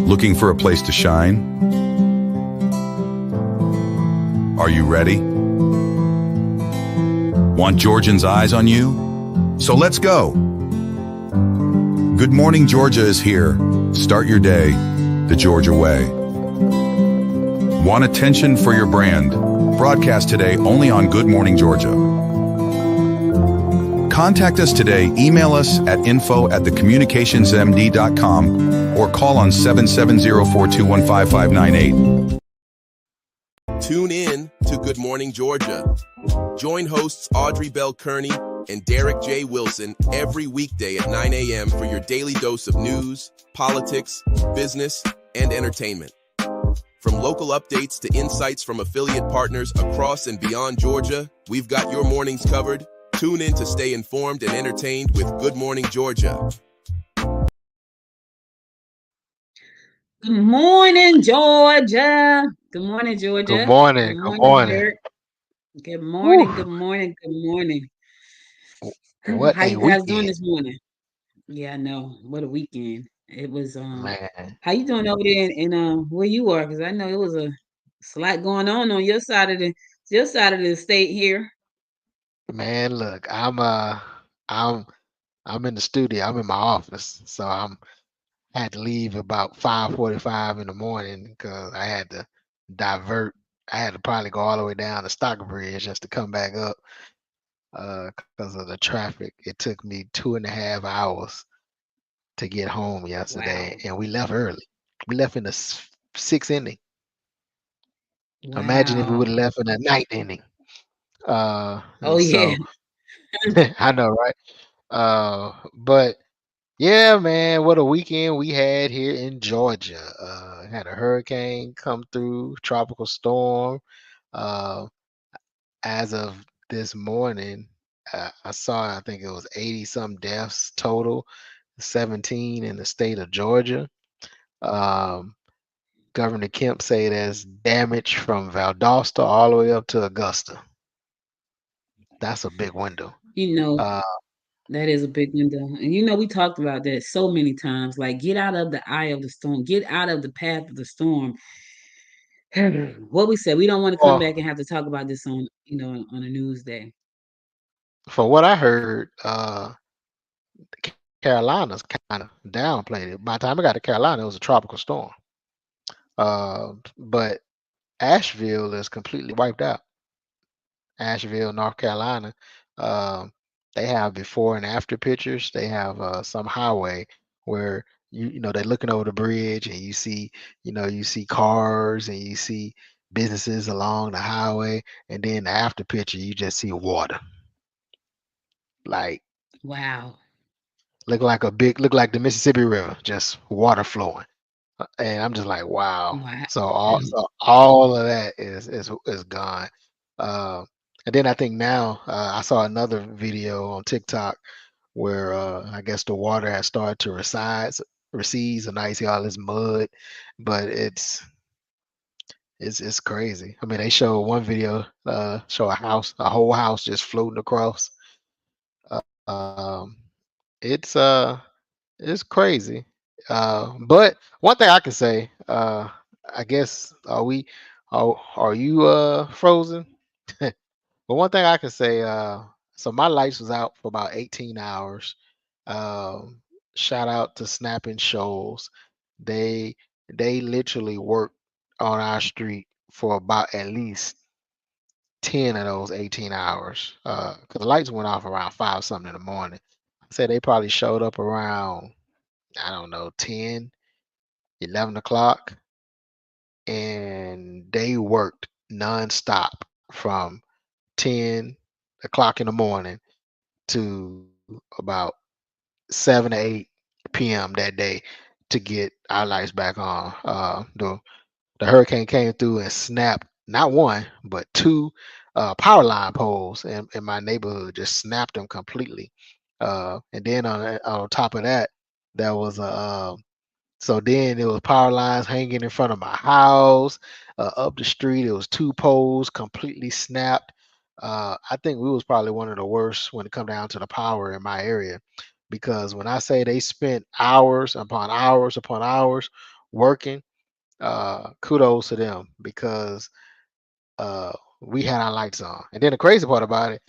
Looking for a place to shine? Are you ready? Want Georgians' eyes on you? So let's go. Good Morning Georgia is here. Start your day the Georgia way. Want attention for your brand? Broadcast today only on Good Morning Georgia. Contact us today. Email us at info@thecommunicationsmd.com or call on 770-421-5598. Tune in to Good Morning Georgia. Join hosts Audrey Bell Kearney and Derek J. Wilson every weekday at 9 a.m. for your daily dose of news, politics, business, and entertainment. From local updates to insights from affiliate partners across and beyond Georgia, we've got your mornings covered. Tune in to stay informed and entertained with Good Morning Georgia. Good morning, Georgia. Good morning, Georgia. Good morning. Good morning. Derek. Good morning. Woo. Good morning. Good morning. What How a you guys doing weekend, this morning? Yeah, I know. What a weekend. It was man. how you doing over there in where you are? Because I know it was a lot going on your side of the state here. Man, look, I'm in the studio. I'm in my office, so had to leave about 5:45 in the morning because I had to divert. I had to probably go all the way down to Stockbridge just to come back up because of the traffic. It took me 2.5 hours to get home yesterday, and we left early. We left in the sixth inning. Imagine if we would Wow. have left in the ninth inning. Oh And yeah. so I know, right? But yeah, man, what a weekend we had here in Georgia. Had a hurricane come through, tropical storm. Uh, as of this morning, I saw, I think it was 80 some deaths total, 17 in the state of Georgia. Um, Governor Kemp say there's damage from Valdosta all the way up to Augusta. That's a big window. You know, Uh, that is a big window. And we talked about that so many times. Like, get out of the eye of the storm, get out of the path of the storm. What we said, we don't want to come well, back and have to talk about this on a news day. from what I heard, Carolina's kind of downplayed it. By the time I got to Carolina, it was a tropical storm. But Asheville is completely wiped out. Asheville, North Carolina. Um, they have before and after pictures. They have some highway where they're looking over the bridge and you see cars and you see businesses along the highway, and then the after picture you just see water. Like Wow. look like the Mississippi River, just water flowing. And I'm just like, wow. Wow. So all of that is gone. Uh, and then I think now I saw another video on TikTok where I guess the water has started to recede, and now you see all this mud, but it's crazy. I mean, they show one video show a whole house just floating across. Um, it's it's crazy. But one thing I can say, I guess are you frozen? But one thing I can say, so my lights was out for about 18 hours. Um, Shout out to Snapping Shoals. They they literally worked on our street for about at least 10 of those 18 hours. Because the lights went off around 5 something in the morning. I said they probably showed up around, I don't know, 10, 11 o'clock, and they worked nonstop from 10 o'clock in the morning to about 7 to 8 p.m. that day to get our lights back on. The hurricane came through and snapped not one but two power line poles in my neighborhood, just snapped them completely. And then on top of that, there was a so then there was power lines hanging in front of my house. Up the street, it was two poles completely snapped. I think we was probably one of the worst when it come down to the power in my area. because when I say they spent hours upon hours upon hours working, kudos to them because uh, we had our lights on. And then the crazy part about it,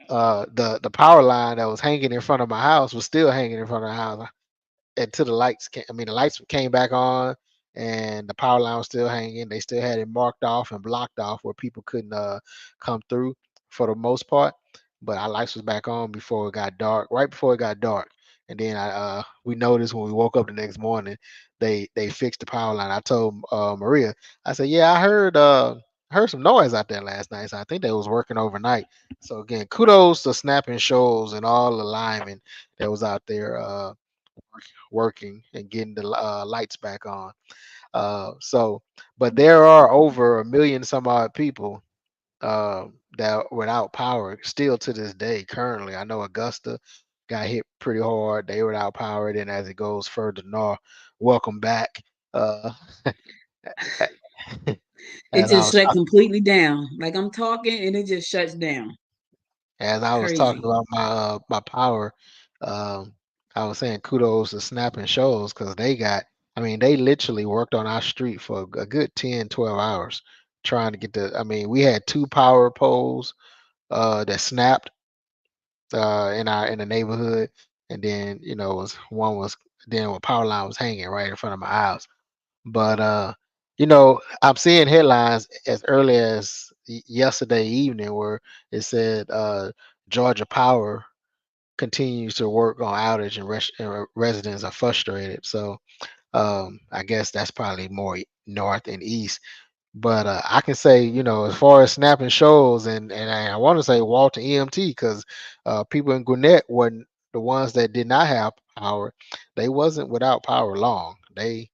the power line that was hanging in front of my house was still hanging in front of the house until the lights came. I mean, the lights came back on, and the power line was still hanging. They still had it marked off and blocked off where people couldn't come through for the most part. But our lights was back on before it got dark, right before it got dark. And then we noticed when we woke up the next morning, they fixed the power line. I told Maria, I said, yeah, I heard some noise out there last night. So I think they was working overnight. So again, kudos to Snapping Shoals and all the linemen that was out there working and getting the lights back on. But there are over a million some odd people that without power still to this day. Currently, I know Augusta got hit pretty hard. They were without power. Then as it goes further north, welcome back. Uh, It and I just was shut completely down. Like I'm talking and it just shuts down. as I was talking Crazy. about my power, um, I was saying kudos to Snapping Shows because they got. I mean, they literally worked on our street for a good 10, 12 hours trying to get the. I mean, we had two power poles that snapped in the neighborhood, and then was one was then a power line was hanging right in front of my house. But I'm seeing headlines as early as yesterday evening where it said Georgia Power continues to work on outage and residents are frustrated. So I guess that's probably more north and east. But I can say, as far as Snapping Shoals, and I want to say Walter EMT because people in Gwinnett weren't the ones that did not have power. They wasn't without power long. They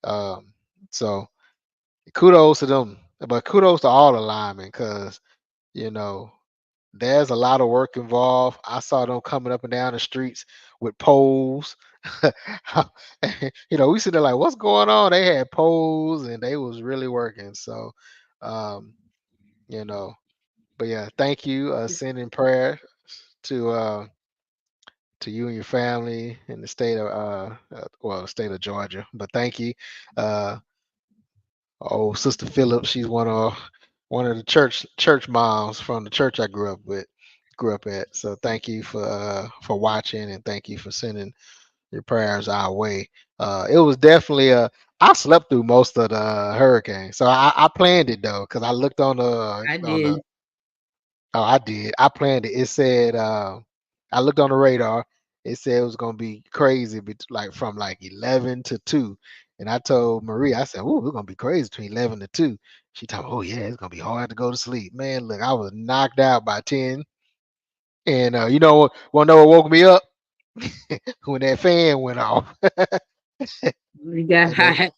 um, so kudos to them, but kudos to all the linemen because you know there's a lot of work involved. I saw them coming up and down the streets with poles. We sit there like, what's going on? They had poles and they was really working. So, um, you know, but yeah, thank you. Sending prayer to uh to you and your family in the state of the state of Georgia. But thank you. Uh, Sister Phillips, she's one of the church moms from the church I grew up at. So thank you for watching and thank you for sending your prayers our way. It was definitely I slept through most of the hurricane, so I planned it though because I looked I on the did. oh I did I planned it. It said I looked on the radar. It said it was gonna be crazy, like from like 11 to 2. And I told Maria, I said, "Oh, we're gonna be crazy between 11 to 2." She told me, "Oh yeah, it's gonna be hard to go to sleep." Man, look, I was knocked out by 10. And you know what? Want to know what woke me up? When that fan went off. We got And hot.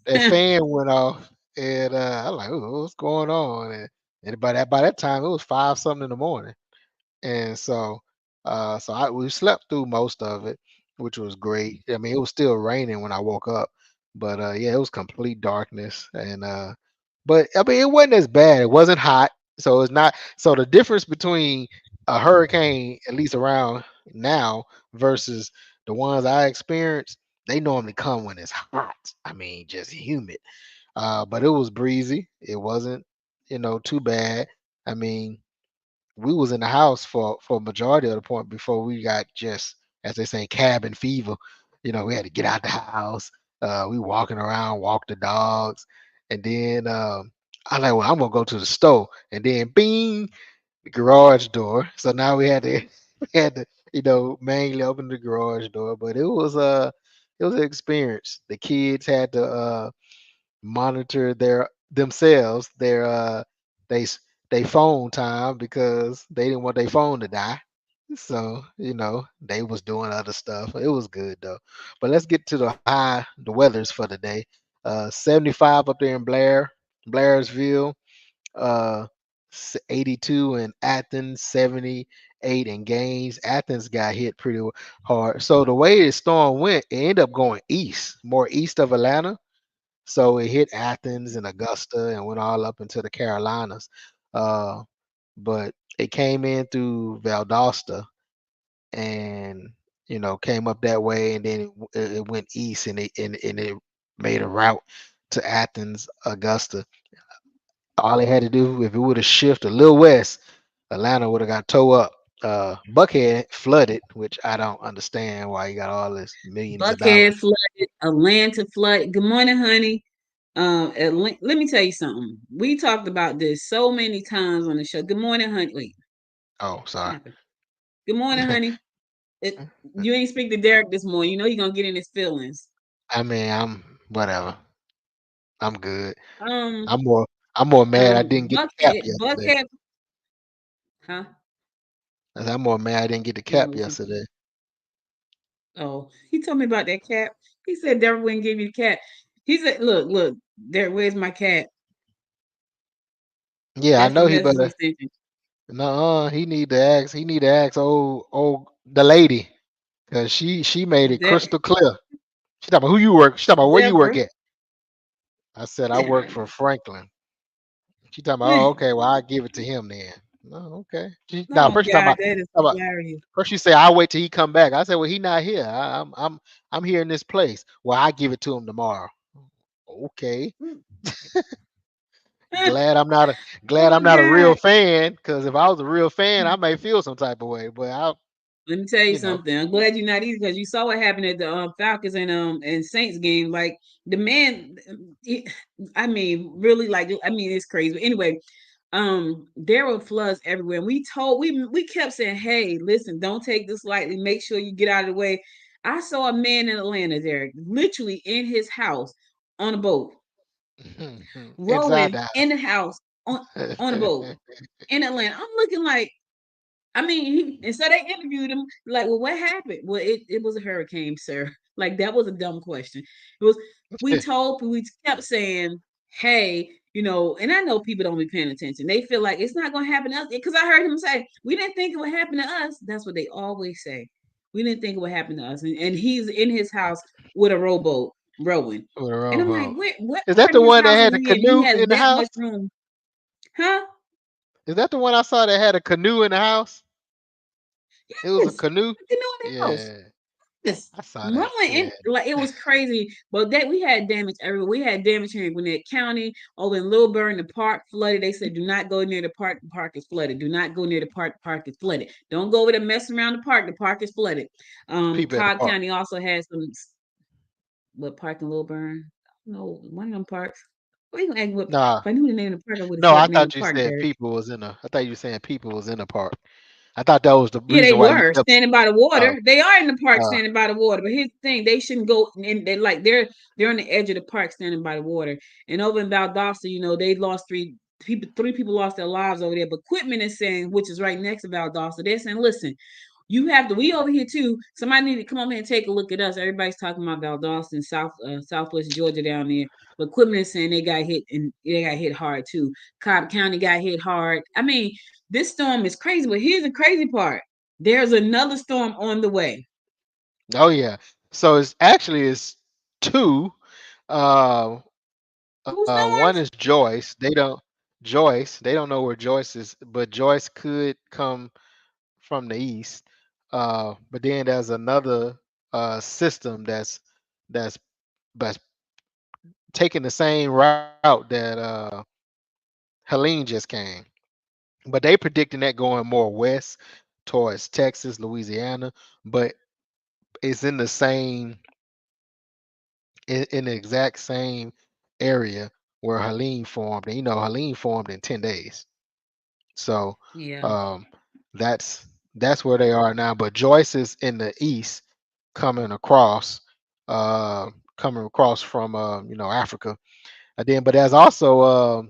that fan went off, and I'm like, "Ooh, what's going on?" And by that time, it was 5 something in the morning. And we slept through most of it, which was great. I mean, it was still raining when I woke up, but yeah, it was complete darkness. And but I mean, it wasn't as bad. It wasn't hot, so it's not. So the difference between a hurricane, at least around now, versus the ones I experienced, they normally come when it's hot. I mean, just humid. But it was breezy. It wasn't, too bad. I mean, we was in the house for a majority of the point before we got just, as they say, cabin fever. We had to get out the house. We walking around, walk the dogs, and then I like, well, I'm gonna go to the store, and then bing, the garage door. So now we had to we had to manually open the garage door, but it was an experience. The kids had to monitor they they phone time because they didn't want their phone to die. So, they was doing other stuff. It was good though. But let's get to the weathers for the day. 75 up there in Blairsville, uh 82 in Athens, 78 in Gaines. Athens got hit pretty hard. So the way the storm went, it ended up going east, more east of Atlanta, so it hit Athens and Augusta and went all up into the Carolinas. Uh, but it came in through Valdosta, and came up that way, and then it went east, and it made a route to Athens, Augusta. All they had to do, if it would have shifted a little west, Atlanta would have got towed up. Buckhead flooded, which I don't understand why you got all this millions of Buckhead dollars. flooded, Atlanta flooded. Good morning, honey. Let me tell you something. We talked about this so many times on the show. Good morning, honey. Wait, Oh, what sorry. happened? Good morning, honey. You ain't speak to Derek this morning. You know he gonna get in his feelings. I mean, I'm whatever. I'm good. Um, I'm more I'm more mad I didn't get the cap yesterday. Buckhead, huh? I'm more mad I didn't get the I don't know cap what you. yesterday. Oh, he told me about that cat. He said Derek wouldn't give you the cat. He said, "Look, Derek, where's my cat?" Yeah, I That's the know he message he better. sent you. No, he need to ask old the lady, because she made it De- crystal clear. She talking about who you work. She talking about where you work Deborah. at. I said I work for Franklin. She talking about, oh, Oh okay, well I give it to him then. No, okay. Now first she talking God, about, that is talking about hilarious. first she say I'll wait till he come back. I said, well, he not here. I'm here in this place. Well, I give it to him tomorrow. Okay. Glad I'm Oh not a real God. fan, because if I was a real fan, I may feel some type of way. But I, Let me tell you you know, something. I'm glad you're not either because you saw what happened at the Falcons and Saints game. Like the man, I mean, really, like I mean, it's crazy. But anyway, there were floods everywhere. And we kept saying, "Hey, listen, don't take this lightly. Make sure you get out of the way." I saw a man in Atlanta, Derek, literally in his house on a boat, inside rowing the in the house on a boat in Atlanta. I'm looking like I mean, and so they interviewed him, like, well, what happened? Well, it was a hurricane, sir. Like, that was a dumb question. It was, we kept saying, hey, and I know people don't be paying attention. They feel like it's not going to happen to us. Because I heard him say, we didn't think it would happen to us. That's what they always say. We didn't think it would happen to us. And he's in his house with a rowboat rowing. with a And I'm like, rowboat. what Is that part of the his one that house is had a he in? He canoe has in the that house? much room. Huh? Is that the one I saw that had a canoe in the house? It was a Yes. canoe. The canoe in the house. Yeah, Yes. I saw that. Rolling Yeah, in like it was crazy, but that we had damage everywhere. We had damage here in Gwinnett County, over in Little Burn, the park flooded. They said, "Do not go near the park. The park is flooded. Do not go near the park. The park is flooded. Don't go over there messing around the park. The park is flooded." people at the Cobb park. County also has some what park in Little Burn? No, one of them parks. What you gonna ask what? Nah, If I knew the name of the park, I would have no, said I the name of thought the you park, said Derek. people was in a. I thought you were saying people was in the park. I thought that was the Yeah, they reason why you were kept. standing by the Oh, water. They are in the park uh, standing by the water. But here's the thing: they shouldn't go. And they're on the edge of the park standing by the water. And over in Valdosta, they lost three people. Three people lost their lives over there. But Quitman is saying, which is right next to Valdosta, they're saying, listen, you have to. We over here too. Somebody need to come over here and take a look at us. Everybody's talking about Valdosta and Southwest Georgia down there. But Quitman is saying they got hit and they got hit hard too. Cobb County got hit hard. I mean, this storm is crazy. But here's the crazy part: there's another storm on the way. oh yeah. So it's two. Uh, Two one is storms? Joyce. They don't know where Joyce is, but Joyce could come from the east. But then there's another system that's that's taking the same route that Helene just came. But they predicting that going more west towards Texas, Louisiana, but it's in the same in the exact same area where Helene formed. And Helene formed in 10 days. So Yeah. um, that's that's where they are now. But Joyce is in the east, coming across, from Africa. And then, but there's also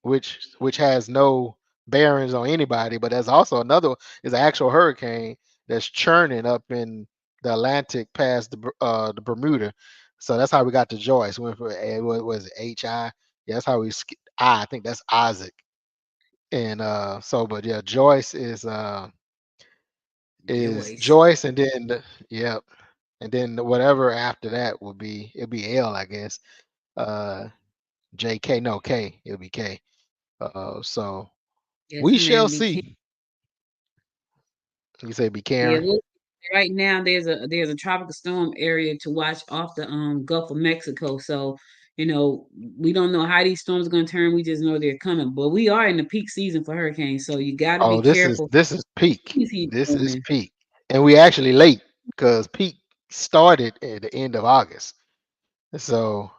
which has no bearings on anybody. But there's also another is an actual hurricane that's churning up in the Atlantic past the Bermuda. So that's how we got to Joyce. Went for what was it, HI? Yeah, that's how we I think that's Isaac. And so, but yeah, Joyce is Joyce. Joyce, and then yep, and then whatever after that will be it'll be L, I guess. Uh, JK, no K, it'll be K. So Yes, we man. shall Be see. You say be yeah, Karen. right now there's a tropical storm area to watch off the Gulf of Mexico. So, you know, we don't know how these storms are gonna turn. We just know they're coming. But we are in the peak season for hurricanes, so you gotta be Oh, careful. this is peak. Please heed This the is warning. peak, and we actually late because peak started at the end of August. So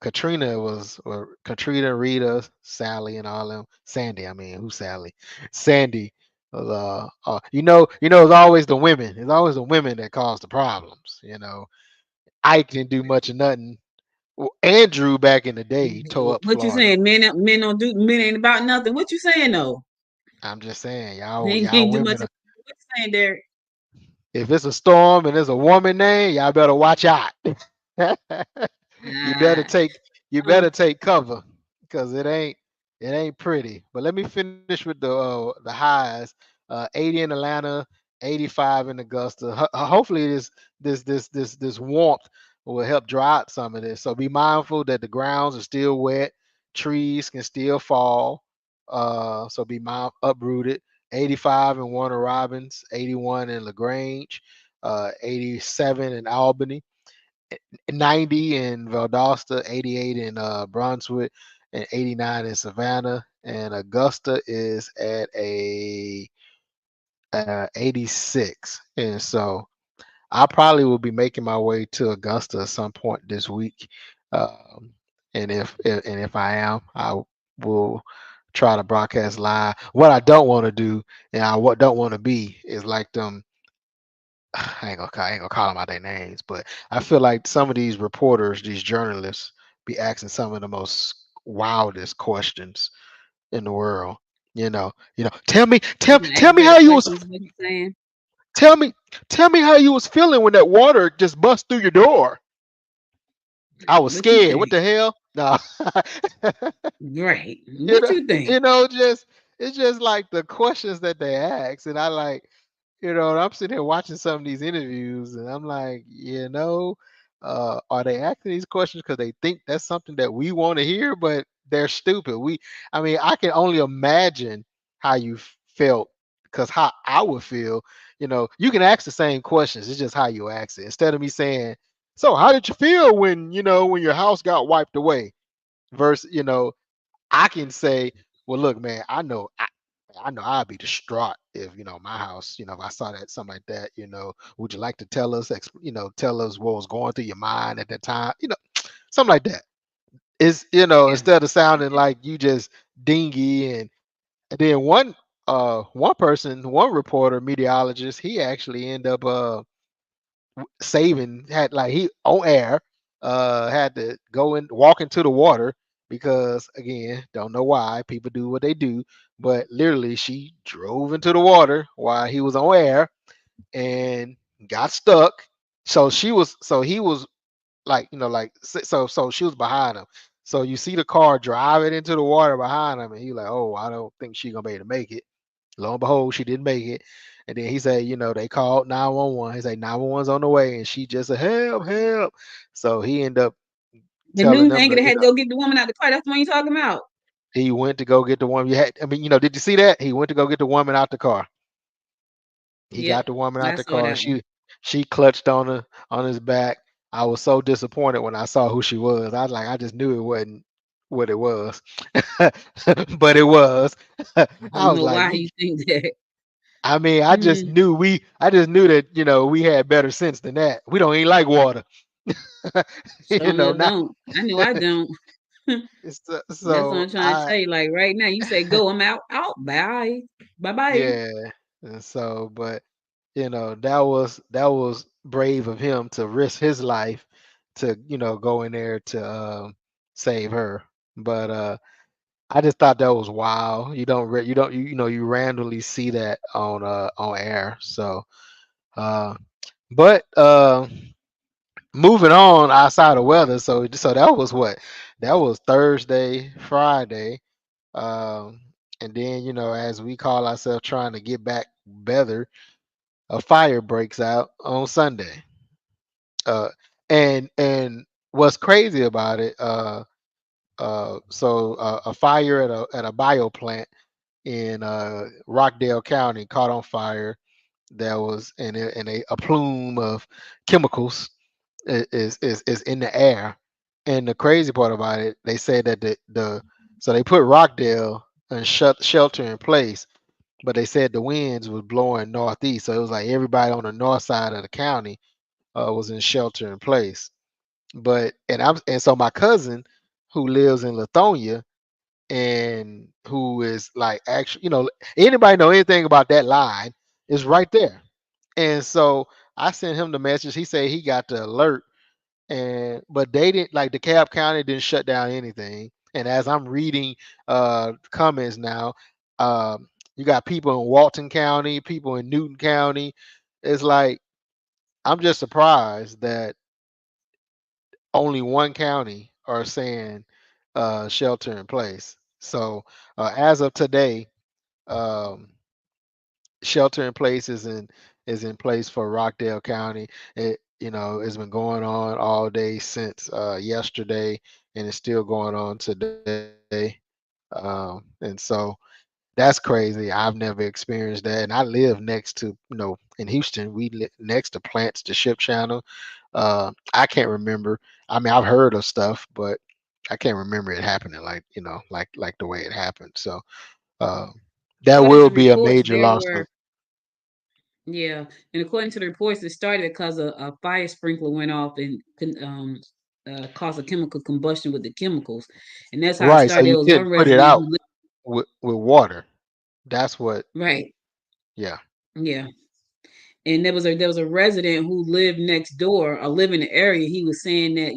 Katrina was, or Katrina, Rita, Sally, and all them. Sandy, I mean, who's Sally? Sandy. It's always the women. It's always the women that cause the problems. Ike didn't do much of nothing. Well, Andrew back in the day he tore up What you Florida. saying? Men don't do, men ain't about nothing. What you saying though? I'm just saying, They y'all ain't do much. women. What you saying, Derek? If it's a storm and there's a woman name, y'all better watch out. you better Ah, take you um, better take cover because it ain't pretty. But let me finish with the highs. 80 in Atlanta, 85 in Augusta. Hopefully this warmth will help dry out some of this. So be mindful that the grounds are still wet, trees can still fall. So be uprooted. 85 in Warner Robins, 81 in LaGrange, 87 in Albany, 90 in Valdosta, 88 in Brunswick, and 89 in Savannah. And Augusta is at a 86. And so I probably will be making my way to Augusta at some point this week. Um, and if I am, I will try to broadcast live. What I don't want to do, and what don't want to be, is like them. I ain't gonna call them out their names, but I feel like some of these reporters, these journalists, be asking some of the most wildest questions in the world. Tell me, tell you gonna tell ask me better how you was. questions. What you saying? Tell me, tell me how you was feeling when that water just bust through your door. I was What you scared. What think? the hell? No. Right. you What know, you think? just it's just like the questions that they ask, and I like, and I'm sitting here watching some of these interviews, and I'm like, are they asking these questions because they think that's something that we want to hear, but they're stupid. I mean, I can only imagine how you felt, because how I would feel. You can ask the same questions. It's just how you ask it. Instead of me saying, "So, how did you feel when your house got wiped away?" Versus, I can say, well, look, man, I know I'd be distraught if, my house, if I saw that, something like that, would you like to tell us, tell us what was going through your mind at that time, something like that. Is, Yeah. instead of sounding like you just dingy. And then one reporter, meteorologist, he actually ended up saving, had, like, he on air had to go and walk into the water because, again, don't know why people do what they do, but literally she drove into the water while he was on air and got stuck. So he was, like, so she was behind him, so you see the car driving into the water behind him, and he like, oh, I don't think she's gonna be able to make it. Lo and behold, she didn't make it. And then he said, they called 911. He said 911's on the way, and she just said, help, help. So he ended up The telling news them anchor to, that had to go get the woman out the car. That's the one you talking about. he went to go get the woman. Did you see that? He went to go get the woman out the car. He got Yep. the woman out I the saw car. that one. She clutched on his back. I was so disappointed when I saw who she was. I was like, I just knew it wasn't what it was. But it was. I I don't was know like, why you think that. I mean, Mm, I just knew that, we had better sense than that. We don't even like water. sure enough, Not don't. I know I don't. That's what so I'm trying to I tell you. Like right now, you say go, I'm out. Out. Bye. Bye bye. yeah. And so, but that was brave of him to risk his life to, go in there to save her. But I just thought that was wild. You randomly see that on air. So but moving on outside of weather, so that was what? That was Thursday, Friday. Um and then, as we call ourselves trying to get back better, a fire breaks out on Sunday. Uh and what's crazy about it, a fire at a bio plant in Rockdale County caught on fire. there was a plume of chemicals is in the air. And the crazy part about it, they said that so they put Rockdale and shelter in place, but they said the winds was blowing northeast, so it was like everybody on the north side of the county was in shelter in place. And so my cousin who lives in Lithonia and who is like actually, anybody know anything about that line is right there. And so I sent him the message. He said he got the alert, but they didn't, like, DeKalb County didn't shut down anything. And as I'm reading comments now, you got people in Walton County, people in Newton County. It's like, I'm just surprised that only one county are saying shelter in place. So as of today, um, shelter in place is in place for Rockdale County. It's been going on all day since yesterday, and it's still going on today. And so that's crazy. I've never experienced that, and I live next to, in Houston. We live next to plants, the ship channel. I can't remember. I mean, I've heard of stuff, but I can't remember it happening like the way it happened. So that According will to be a reports, major there loss. were yeah, and according to the reports, it started because a fire sprinkler went off and caused a chemical combustion with the chemicals, and that's how it Right. So started. you There was one couldn't put it resident out who lived with water. That's what. right, Yeah. yeah, and there was a resident who lived next door or live in the area. He was saying that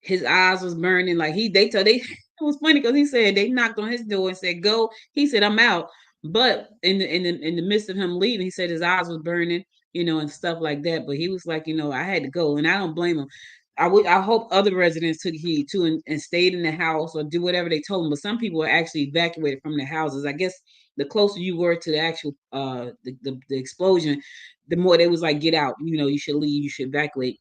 his eyes was burning. Like they it was funny because he said they knocked on his door and said go. He said I'm out, but in the midst of him leaving, he said his eyes was burning, and stuff like that. But he was like, I had to go, and I don't blame him. I hope other residents took heed too and stayed in the house or do whatever they told them. But some people were actually evacuated from their houses. I guess the closer you were to the actual the explosion, the more they was like get out. You should leave. You should evacuate.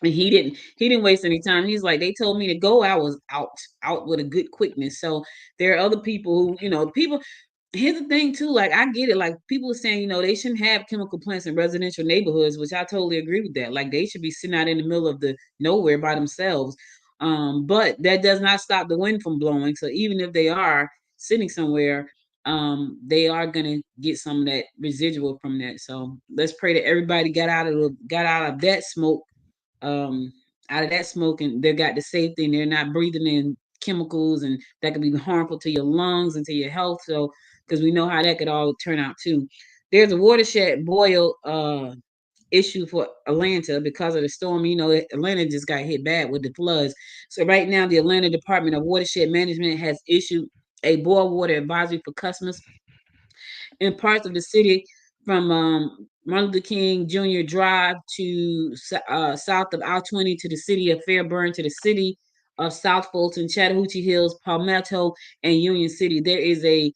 And he didn't waste any time. He's like, they told me to go. I was out with a good quickness. So there are other people who, people. Here's the thing too, like I get it. Like people are saying, they shouldn't have chemical plants in residential neighborhoods, which I totally agree with that. Like they should be sitting out in the middle of the nowhere by themselves. But that does not stop the wind from blowing. So even if they are sitting somewhere, they are gonna get some of that residual from that. So let's pray that everybody got out of that smoke, um out of that smoke, and they got the safety and they're not breathing in chemicals and that could be harmful to your lungs and to your health. So because we know how that could all turn out too. There's a watershed boil issue for Atlanta because of the storm. Atlanta just got hit bad with the floods. So right now the Atlanta Department of Watershed Management has issued a boil water advisory for customers in parts of the city from Martin Luther King Jr. Drive to south of I-20 to the city of Fairburn to the city of South Fulton, Chattahoochee Hills, Palmetto, and Union City. There is a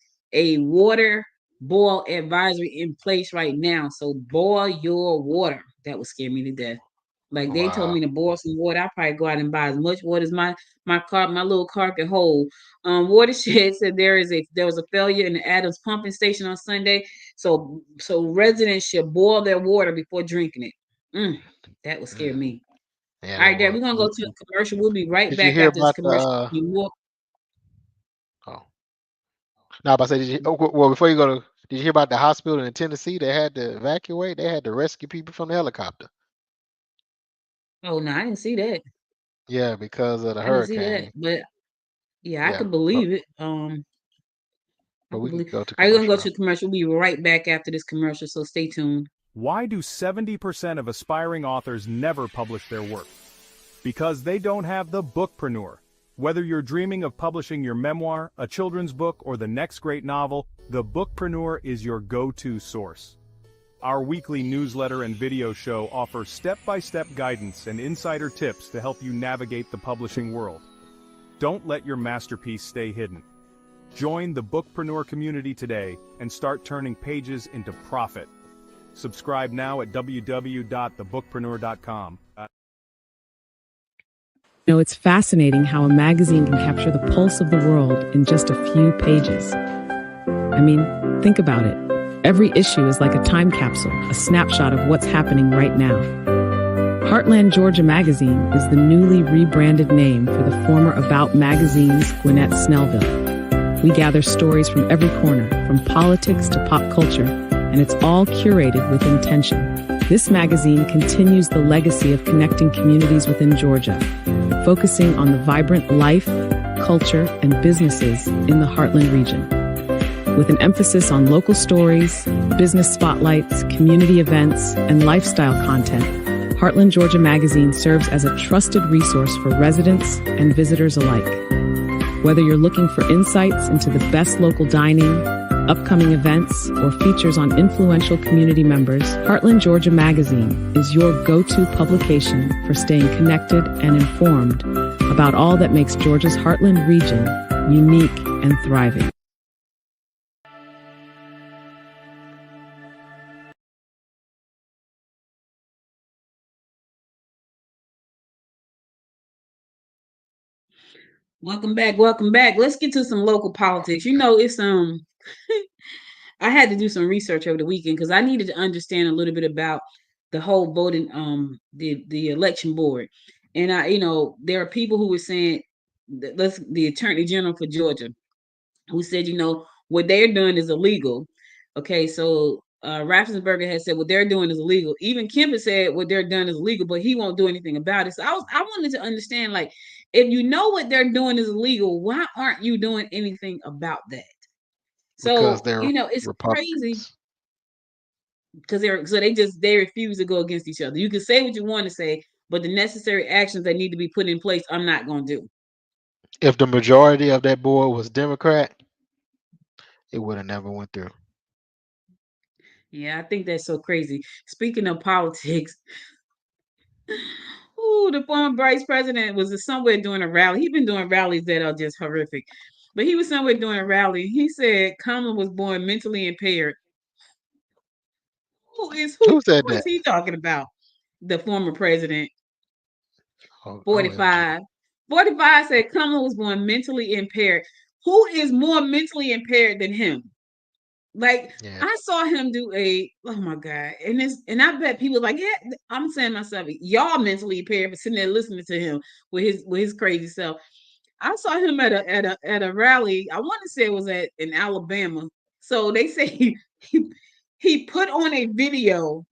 water boil advisory in place right now. So boil your water. That would scare me to death. Like they told Wow. me to boil some water. I probably go out and buy as much water as my little car can hold. Watershed said there was a failure in the Adams pumping station on Sunday, so residents should boil their water before drinking it. That would scare Mm. me. Yeah, All that right, Dad, was. we're gonna go to a commercial. We'll be right Did you back hear after this about the? commercial. Oh, no, but I say, did you? Oh, well, before you go to, did you hear about the hospital in Tennessee? They had to evacuate. They had to rescue people from the helicopter. Oh no, I didn't see that. Yeah, because of the I didn't see that, hurricane. but yeah, I Yeah, could but believe it. I but could we can believe. go to All right, we're gonna go commercial to now. a commercial. We'll be right back after this commercial, so stay tuned. Why do 70% of aspiring authors never publish their work? Because they don't have the bookpreneur. Whether you're dreaming of publishing your memoir, a children's book, or the next great novel, the bookpreneur is your go-to source. Our weekly newsletter and video show offer step-by-step guidance and insider tips to help you navigate the publishing world. Don't let your masterpiece stay hidden. Join the bookpreneur community today and start turning pages into profit. Subscribe now at www.thebookpreneur.com. It's fascinating how a magazine can capture the pulse of the world in just a few pages. I mean, think about it. Every issue is like a time capsule, a snapshot of what's happening right now. Heartland Georgia Magazine is the newly rebranded name for the former About Magazine's Gwinnett Snellville. We gather stories from every corner, from politics to pop culture, and it's all curated with intention. This magazine continues the legacy of connecting communities within Georgia, focusing on the vibrant life, culture, and businesses in the Heartland region. With an emphasis on local stories, business spotlights, community events, and lifestyle content, Heartland Georgia Magazine serves as a trusted resource for residents and visitors alike. Whether you're looking for insights into the best local dining, upcoming events, or features on influential community members, Heartland Georgia Magazine is your go-to publication for staying connected and informed about all that makes Georgia's Heartland region unique and thriving. Welcome back. Welcome back. Let's get to some local politics. It's I had to do some research over the weekend because I needed to understand a little bit about the whole voting, the election board. And there are people who were saying that the Attorney General for Georgia, who said, what they're doing is illegal. Okay, so Raffensperger has said what they're doing is illegal. Even Kemp has said what they're doing is illegal, but he won't do anything about it. So I wanted to understand, like, if you know what they're doing is illegal, why aren't you doing anything about that? Because So they're it's crazy Republicans. because they refuse to go against each other. You can say what you want to say, but the necessary actions that need to be put in place, I'm not going to do. If the majority of that board was Democrat, it would have never went through. Yeah, I think that's so crazy. Speaking of politics, ooh, the former vice president was somewhere doing a rally. He's been doing rallies that are just horrific. But he was somewhere doing a rally. He said Kamala was born mentally impaired. Who is who? Who said Who is that? he talking about? The former president, Oh, OMG. 45. 45 said Kamala was born mentally impaired. Who is more mentally impaired than him? Like, Yeah. I saw him do oh my God. And I bet people like, yeah, I'm saying to myself, y'all mentally impaired for sitting there listening to him with his crazy self. I saw him at a rally. I want to say it was in Alabama. So they say he put on a video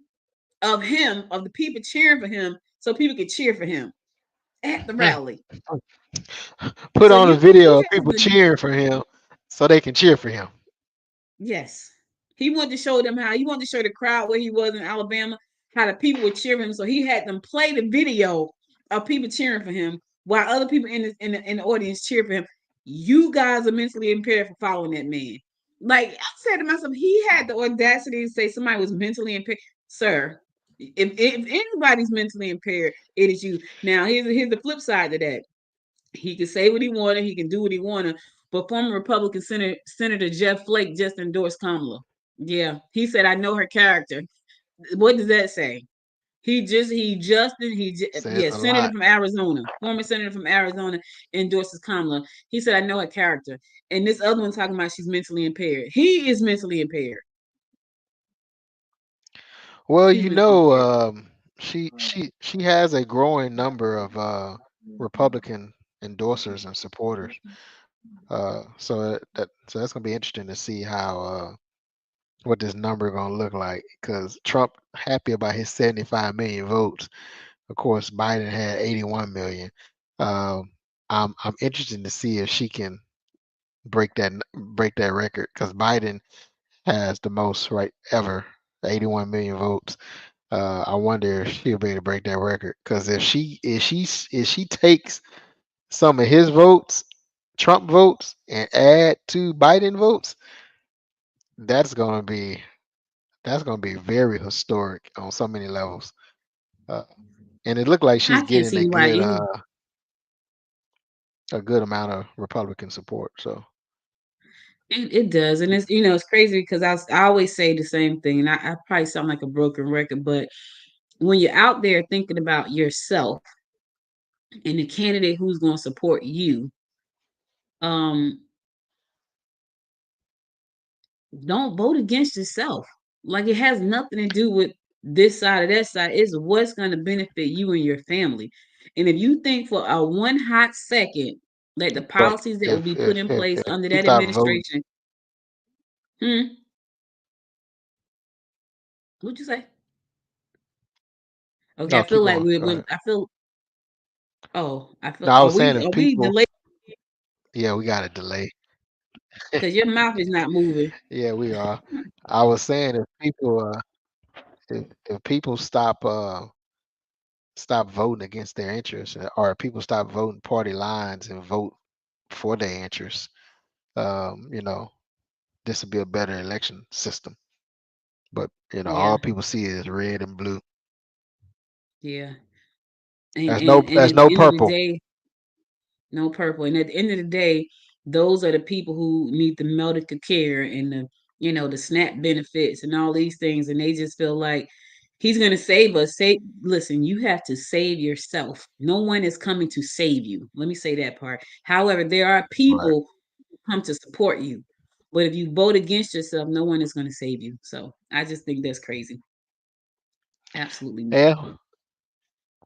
of the people cheering for him so people could cheer for him at the Hmm. rally. Put So on a he video of has people the cheering for him so they can cheer for him. yes. He wanted to show them how he wanted to show the crowd where he was in Alabama, how the people were cheering him. So he had them play the video of people cheering for him while other people in the audience cheer for him. You guys are mentally impaired for following that man. Like, I said to myself, he had the audacity to say somebody was mentally impaired. Sir, if anybody's mentally impaired, it is you. Now, here's the flip side to that. He can say what he wanted, he can do what he wanted, but former Republican Senator Jeff Flake just endorsed Kamala. Yeah, he said, "I know her character." What does that say? Says Yeah, a senator lot. from Arizona, former senator from Arizona endorses Kamala. He said, "I know her character," and this other one talking about she's mentally impaired. He is mentally impaired. Well, He's mentally impaired. she has a growing number of Republican endorsers and supporters. So that's gonna be interesting to see how what this number gonna look like because Trump happy about his 75 million votes. Of course, Biden had 81 million. Um, I'm interested to see if she can break that record because Biden has the most right ever, 81 million votes. I wonder if she'll be able to break that record because if she takes some of his votes, Trump votes, and add to Biden votes, that's gonna be that's gonna be very historic on so many levels. Uh, and it looked like I she's can't getting see why any. a good amount of Republican support. So It does, and it's crazy because I always say the same thing, and I probably sound like a broken record, but when you're out there thinking about yourself and the candidate who's going to support you, um, don't vote against yourself. Like it has nothing to do with this side or that side. It's what's going to benefit you and your family. And if you think for a one hot second that the But policies that will be put in place if under we that start voting, administration, hmm, what'd you say? Okay, I no, feel keep like going. Go we're ahead. I feel I No, feel I was saying if are we people, delayed yeah, we got a delay. because your mouth is not moving. Yeah, we are. I was saying if people, if people stop voting against their interests, or if people stop voting party lines and vote for their interests, you know, this would be a better election system. But Yeah, all people see is red and blue. yeah. And There's at the no end of the purple. day, no purple. And at the end of the day, those are the people who need the medical care and the the SNAP benefits and all these things. And they just feel like he's gonna save us. Listen, you have to save yourself. No one is coming to save you. Let me say that part. However, there are Right. people who come to support you. But if you vote against yourself, no one is gonna save you. So I just think that's crazy. Absolutely. Yeah.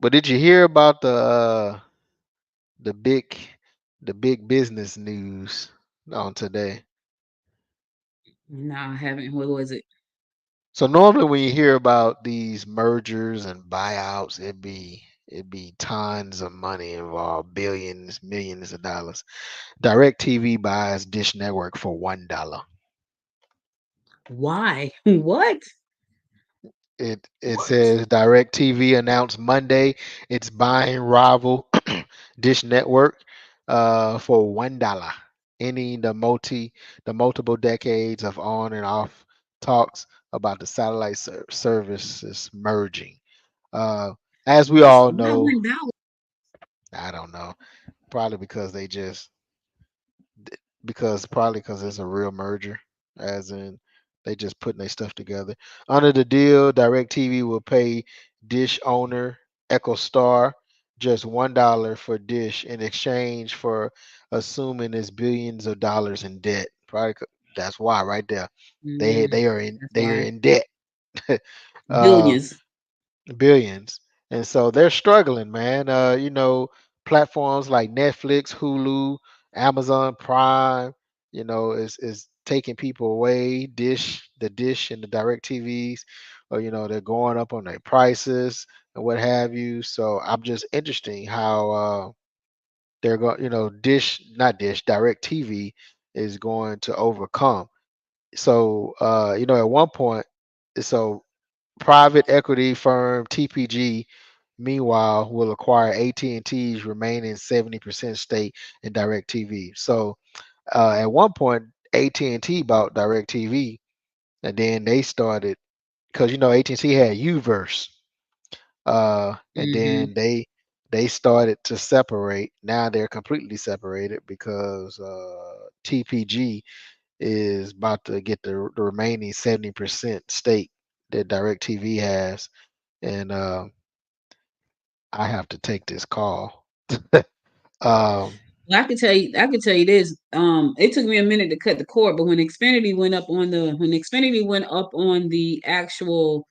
But did you hear about the big the big business news on today? No, I haven't. What was it? So normally when you hear about these mergers and buyouts, it'd be tons of money involved, billions, millions of dollars. DirecTV buys Dish Network for $1. Why? What? It says DirecTV announced Monday it's buying rival Dish Network for $1, ending the multiple decades of on and off talks about the satellite services merging. Uh, as we all Why know, $1? I don't know, probably because probably because it's a real merger, as in they just putting their stuff together. Under the deal, DirecTV will pay Dish owner EchoStar just $1 for Dish in exchange for assuming its billions of dollars in debt. That's why right there Mm, that's they are why. in debt. uh, Billions. billions. And so they're struggling, man. Platforms like Netflix, Hulu, Amazon Prime, is taking people away. Dish and the direct TVs, or they're going up on their prices and what have you. So I'm just interesting how they're going, Dish, not Dish, direct TV is going to overcome. So at one point, so private equity firm TPG, meanwhile, will acquire AT&T's remaining 70% stake in DirecTV. So at one point, AT&T bought DirecTV, and then they started because AT&T had Uverse, and Hmm. then they started to separate. Now they're completely separated because TPG is about to get the remaining 70% stake that DirecTV has, and I have to take this call. um, Well, I can tell you this. It took me a minute to cut the cord, but when Xfinity went up on the actual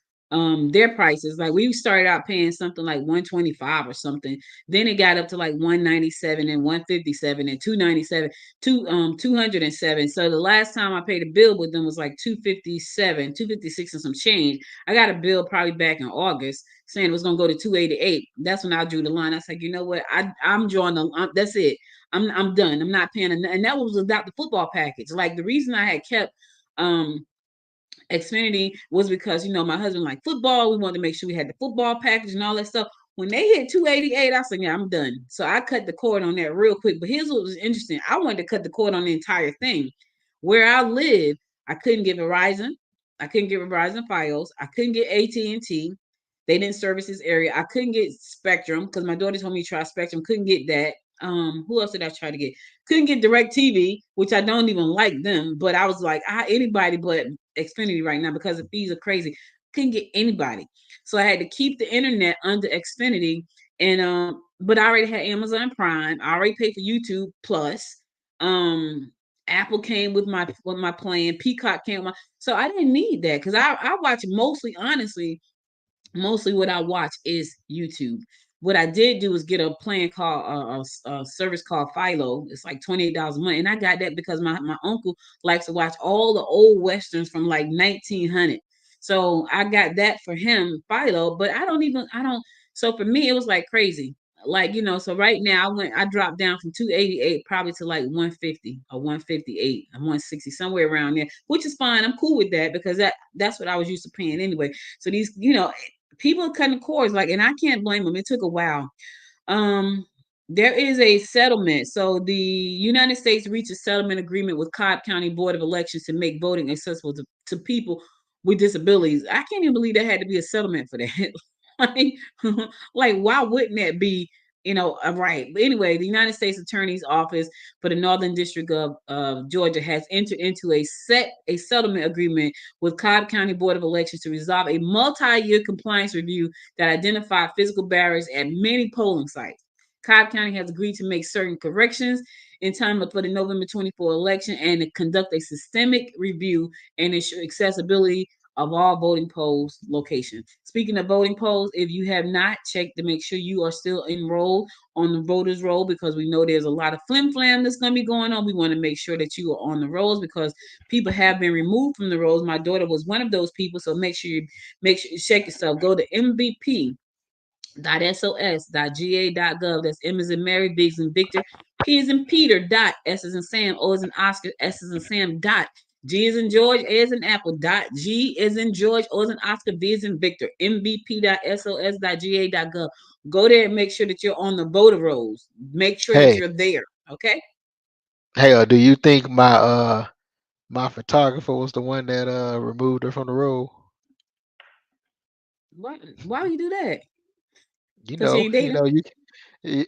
their prices, like we started out paying something like 125 or something. Then it got up to like 197 and 157 and 297, 207. So the last time I paid a bill with them was like 257, 256 and some change. I got a bill probably back in August saying it was gonna go to 288. That's when I drew the line. I was like, you know what? I'm drawing that's it. I'm done. I'm not paying, and that was without the football package. Like the reason I had kept um Xfinity was because my husband liked football. We wanted to make sure we had the football package and all that stuff. When they hit 288, I said, "Yeah, I'm done." So I cut the cord on that real quick. But here's what was interesting: I wanted to cut the cord on the entire thing. Where I live, I couldn't get Verizon. I couldn't get Verizon Fios. I couldn't get AT&T. They didn't service this area. I couldn't get Spectrum because my daughter told me to try Spectrum. Couldn't get that. Who else did I try to get? Couldn't get Direct TV, which I don't even like them. But I was like, anybody but Xfinity right now because the fees are crazy. Couldn't get anybody. So I had to keep the internet under Xfinity. And but I already had Amazon Prime. I already paid for YouTube Plus. Um Apple came with my plan. Peacock came with my, so I didn't need that because I watch mostly, honestly, mostly what I watch is YouTube. What I did do is get a plan called a service called Philo. It's like $28 a month, and I got that because my uncle likes to watch all the old westerns from like 1900. So I got that for him, Philo. But I don't. So for me, it was like crazy. Like, so right now I dropped down from 288 probably to like 150 or 158 or 160, somewhere around there, which is fine. I'm cool with that because that's what I was used to paying anyway. So these, people cutting cords, like, and I can't blame them. It took a while. Um, there is a settlement. So the United States reached a settlement agreement with Cobb County Board of Elections to make voting accessible to people with disabilities. I can't even believe there had to be a settlement for that. like, like, why wouldn't that be? Right. But anyway, the United States Attorney's Office for the Northern District of Georgia has entered into a settlement agreement with Cobb County Board of Elections to resolve a multi-year compliance review that identified physical barriers at many polling sites. Cobb County has agreed to make certain corrections in time for the November 24 election and to conduct a systemic review and ensure accessibility of all voting polls locations. Speaking of voting polls, if you have not checked to make sure you are still enrolled on the voters roll, because we know there's a lot of flim flam that's going to be going on. We want to make sure that you are on the rolls because people have been removed from the rolls. My daughter was one of those people, so make sure you check yourself. Go to mvp.sos.ga.gov. That's M as in Mary, V as in Victor, P as in Peter, dot S as in Sam, O as in Oscar, S as in Sam, dot G as in George, A as in Apple, dot G as in George, O as in Oscar, V as in Victor, mvp.sos.ga.gov. Go there and make sure that you're on the voter rolls. Make sure that Hey, you're there. Okay. do you think my photographer was the one that removed her from the role? Why would you do that? You Because you know, ain't you dating? know, you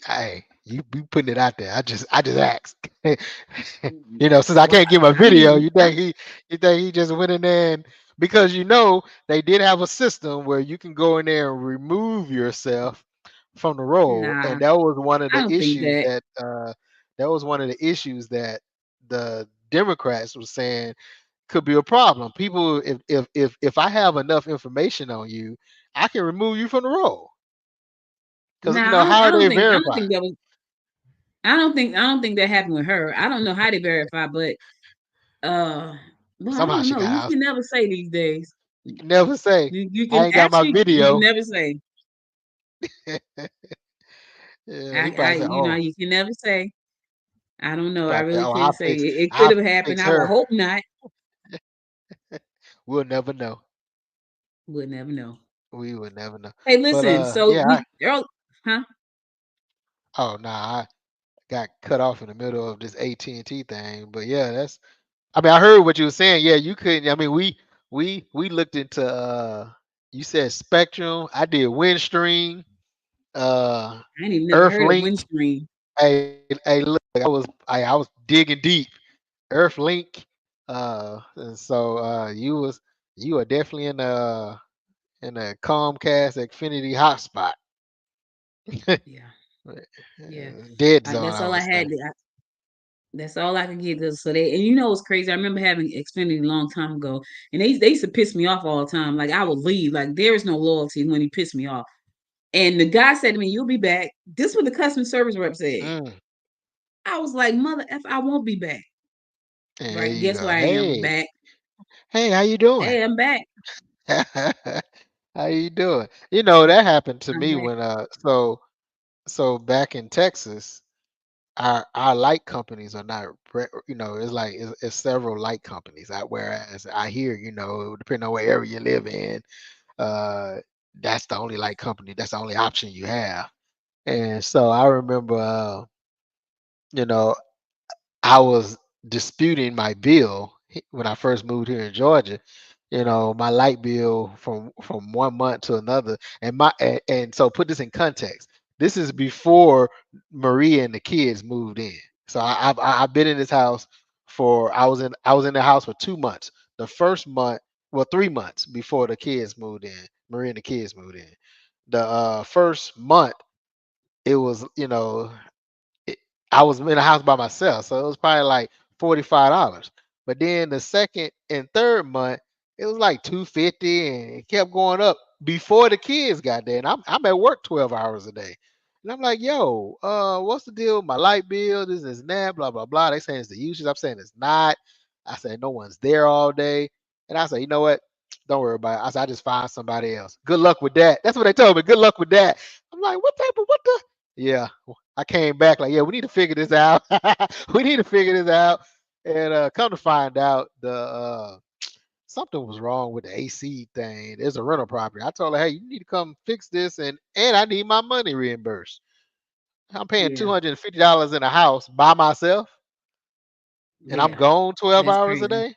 hey, you be putting it out there. I just asked. Since I Well, can't get my I video, mean, you think he just went in there and because they did have a system where you can go in there and remove yourself from the role, nah, and that was one of I the don't think issues that. that the Democrats was saying could be a problem. People, if I have enough information on you, I can remove you from the role. Because Nah, how are they I don't verifying? think that was. I don't think that happened with her. I don't know how they verify, but uh, well, I Somehow don't she know. got You out. can never say these days. You can never say You I can ain't got my actually you can video. never say. Yeah, he probably said, "Oh, You can never say. I don't he know. I probably said, really oh, couldn't say. It could I'll have happened. fix I would her. hope not. We'll never know. Would never know. We would never know." Hey, But listen. So yeah, huh? oh nah, I got cut off in the middle of this AT&T thing. But yeah, I mean, I heard what you were saying. Yeah, you couldn't. I mean, we looked into. You said Spectrum. I did Windstream. I ain't even never heard of Earthlink. Windstream. Hey, look, I was digging deep. Earthlink. And so you are definitely in a Comcast Xfinity hotspot. Yeah, yeah. Dead zone, That's I all I would had. say. That's all I could get. So they, and what's crazy? I remember having Xfinity a long time ago, and they used to piss me off all the time. Like I would leave. Like there is no loyalty when he pissed me off. And the guy said to me, "You'll be back." This is what the customer service rep said. Mm, I was like, "Mother f, I won't be back." and there Right? you Guess go. where I am? Hey, Back. hey, how you doing? Hey, I'm back. How you doing? That happened to I'm me back. when so back in Texas, our light companies are not it's like it's several light companies. Whereas I hear, depending on what area you live in, uh that's the only light company, that's the only option you have. And so I remember you know I was disputing my bill when I first moved here in Georgia. My light bill from 1 month to another, and so put this in context. This is before Maria and the kids moved in. So I've been in this house for I was in the house for 2 months. The first month, well, 3 months before the kids moved in. Maria and the kids moved in. The first month, it was it, I was in the house by myself, so it was probably like $45. But then the second and third month, it was like $250, and it kept going up before the kids got there. And I'm at work 12 hours a day. And I'm like, yo, what's the deal with my light bill? This is that, blah, blah, blah. They saying it's the usage. I'm saying it's not. I said, no one's there all day. And I said, you know what? Don't worry about it. I said, I just find somebody else. Good luck with that. That's what they told me. Good luck with that. I'm like, what the? Yeah. I came back like, yeah, we need to figure this out. We need to figure this out. And come to find out, the something was wrong with the AC thing. There's a rental property. I told her, hey, you need to come fix this, and I need my money reimbursed. I'm paying Yeah, $250 in a house by myself, and I'm yeah, gone 12 that's hours a crazy. day.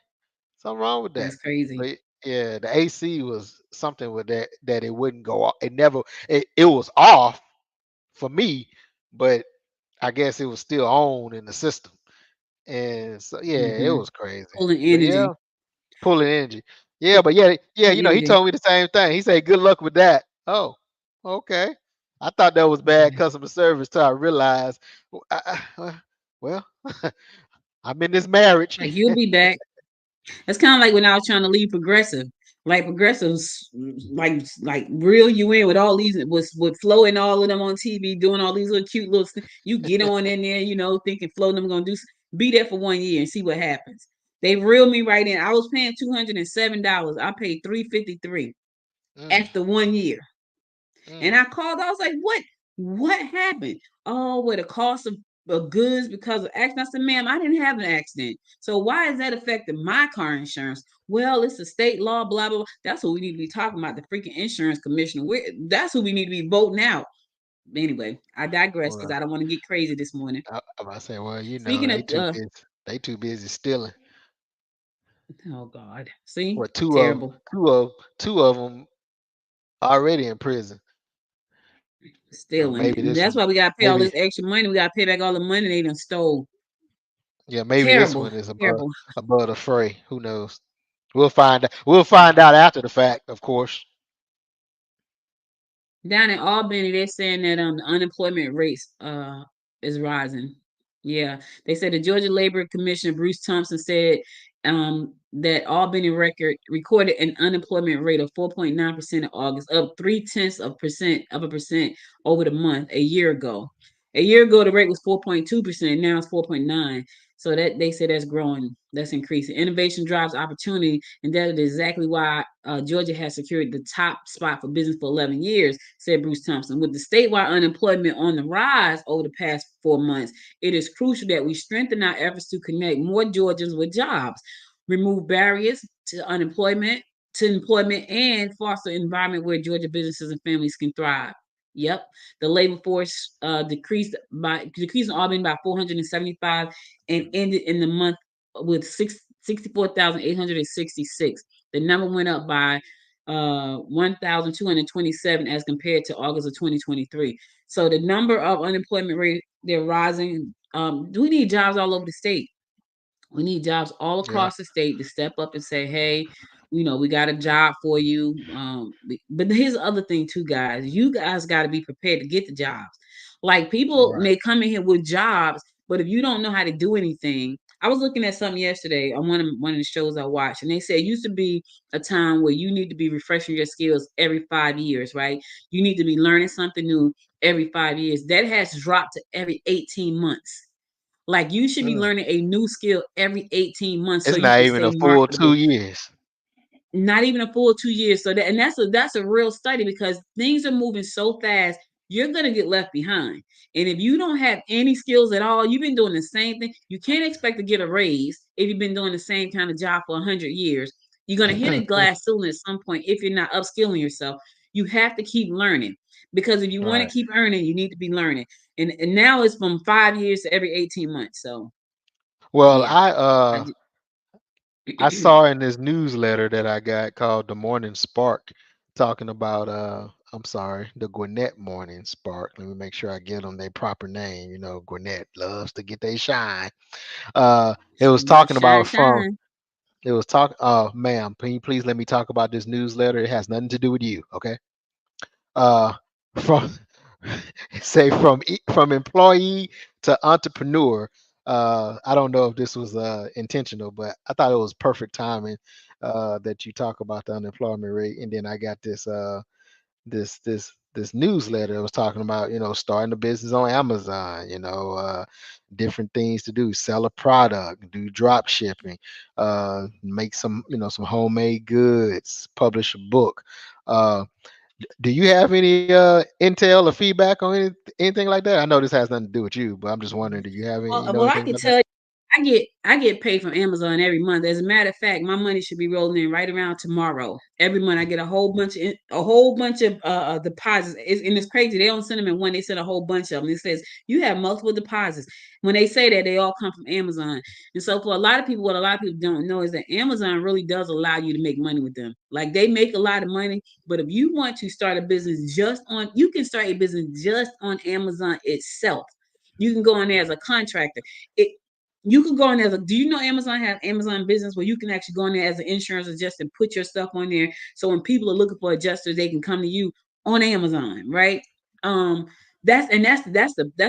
Something wrong with that. That's crazy. But yeah, the AC was something with that it wouldn't go off. It never it was off for me, but I guess it was still on in the system. And so yeah, it Hmm. was crazy. Pulling But yeah, energy. pulling energy. Yeah, but yeah, Pulling he energy. told me the same thing. He said, "Good luck with that." Oh, okay. I thought that was bad Yeah. customer service till I realized, well, I'm in this marriage. Like you'll be back. That's kind of like when I was trying to leave Progressive. Like Progressives, like reel you in with all these with Flo and all of them on TV doing all these little cute little. You get on in there, thinking Flo and them gonna be there for 1 year and see what happens. They reeled me right in. I was paying $207. I paid $353 Mm, after 1 year. And mm. I called, I was like, what happened? Oh, with the cost of goods because of accident. I said, ma'am, I didn't have an accident. So why is that affecting my car insurance? Well, it's a state law, blah, blah, blah. That's what we need to be talking about, the freaking insurance commissioner. That's who we need to be voting out. Anyway, I digress because Well, I don't want to get crazy this morning. I'm about to say, well, Speaking they of too busy. They too busy stealing. oh God. See? Well, two of Terrible. two of them already in prison. Stealing. Maybe And this that's one, why we gotta pay all maybe this extra money. We gotta pay back all the money they done stole. yeah, maybe this Terrible. one is above Terrible. above the fray. Who knows? We'll find out. We'll find out after the fact, of course. Down in Albany, they're saying that the unemployment rates is rising. Yeah, they said the Georgia Labor Commissioner Bruce Thompson said that Albany record recorded an unemployment rate of 4.9% in August, up 0.3% over the month a year ago. A year ago, the rate was 4.2%. Now it's 4.9. So that they say that's growing, that's increasing. Innovation drives opportunity, and that is exactly why Georgia has secured the top spot for business for 11 years, said Bruce Thompson. With the statewide unemployment on the rise over the past 4 months, it is crucial that we strengthen our efforts to connect more Georgians with jobs, remove barriers to employment, and foster an environment where Georgia businesses and families can thrive. Yep, the labor force decreased in Albany by 475 and ended in the month with 64,866. The number went up by 1,227 as compared to August of 2023. So the number of unemployment rate, they're rising. We need jobs all over the state. We need jobs all Yeah, across the state to step up and say, hey, we got a job for you. But here's the other thing, too, guys. You guys got to be prepared to get the jobs. Like people right. may come in here with jobs, but if you don't know how to do anything, I was looking at something yesterday on one of the shows I watched, and they said it used to be a time where you need to be refreshing your skills every 5 years, right? You need to be learning something new every 5 years. That has dropped to every 18 months. Like you should be Mm. learning a new skill every 18 months so It's you not can even stay a full marketable. 2 years. Not even a full 2 years. So that's a real study because things are moving so fast, you're gonna get left behind. And if you don't have any skills at all, you've been doing the same thing. You can't expect to get a raise if you've been doing the same kind of job for 100 years. You're gonna hit a glass ceiling at some point if you're not upskilling yourself. You have to keep learning because if you want to Right. keep earning, you need to be learning. And now it's from 5 years to every 18 months. So Well, yeah. I I saw in this newsletter that I got called the Morning Spark, talking about I'm sorry, the Gwinnett Morning Spark. Let me make sure I give them their proper name. Gwinnett loves to get their shine. It was about talking shine, about from shine. it was ma'am, can you please let me talk about this newsletter? It has nothing to do with you, okay? Uh from say from employee to entrepreneur. I don't know if this was intentional, but I thought it was perfect timing that you talk about the unemployment rate, and then I got this newsletter that was talking about, starting a business on Amazon, different things to do, sell a product, do drop shipping, make some homemade goods, publish a book. uh do you have any intel or feedback on anything like that? I know this has nothing to do with you, but I'm just wondering, do you have any, Well, I anything can about that? tell you, I get paid from Amazon every month. As a matter of fact, my money should be rolling in right around tomorrow. Every month, I get a whole bunch of deposits. And it's crazy. They don't send them in one; they send a whole bunch of them. It says you have multiple deposits. When they say that, they all come from Amazon. And so, for a lot of people, what a lot of people don't know is that Amazon really does allow you to make money with them. Like they make a lot of money, but if you want to start a business you can start a business just on Amazon itself. You can go on there as a contractor. It you can go in as a do you know Amazon have Amazon business where you can actually go in there as an insurance adjuster and put your stuff on there. So when people are looking for adjusters, they can come to you on Amazon, right? Um, that's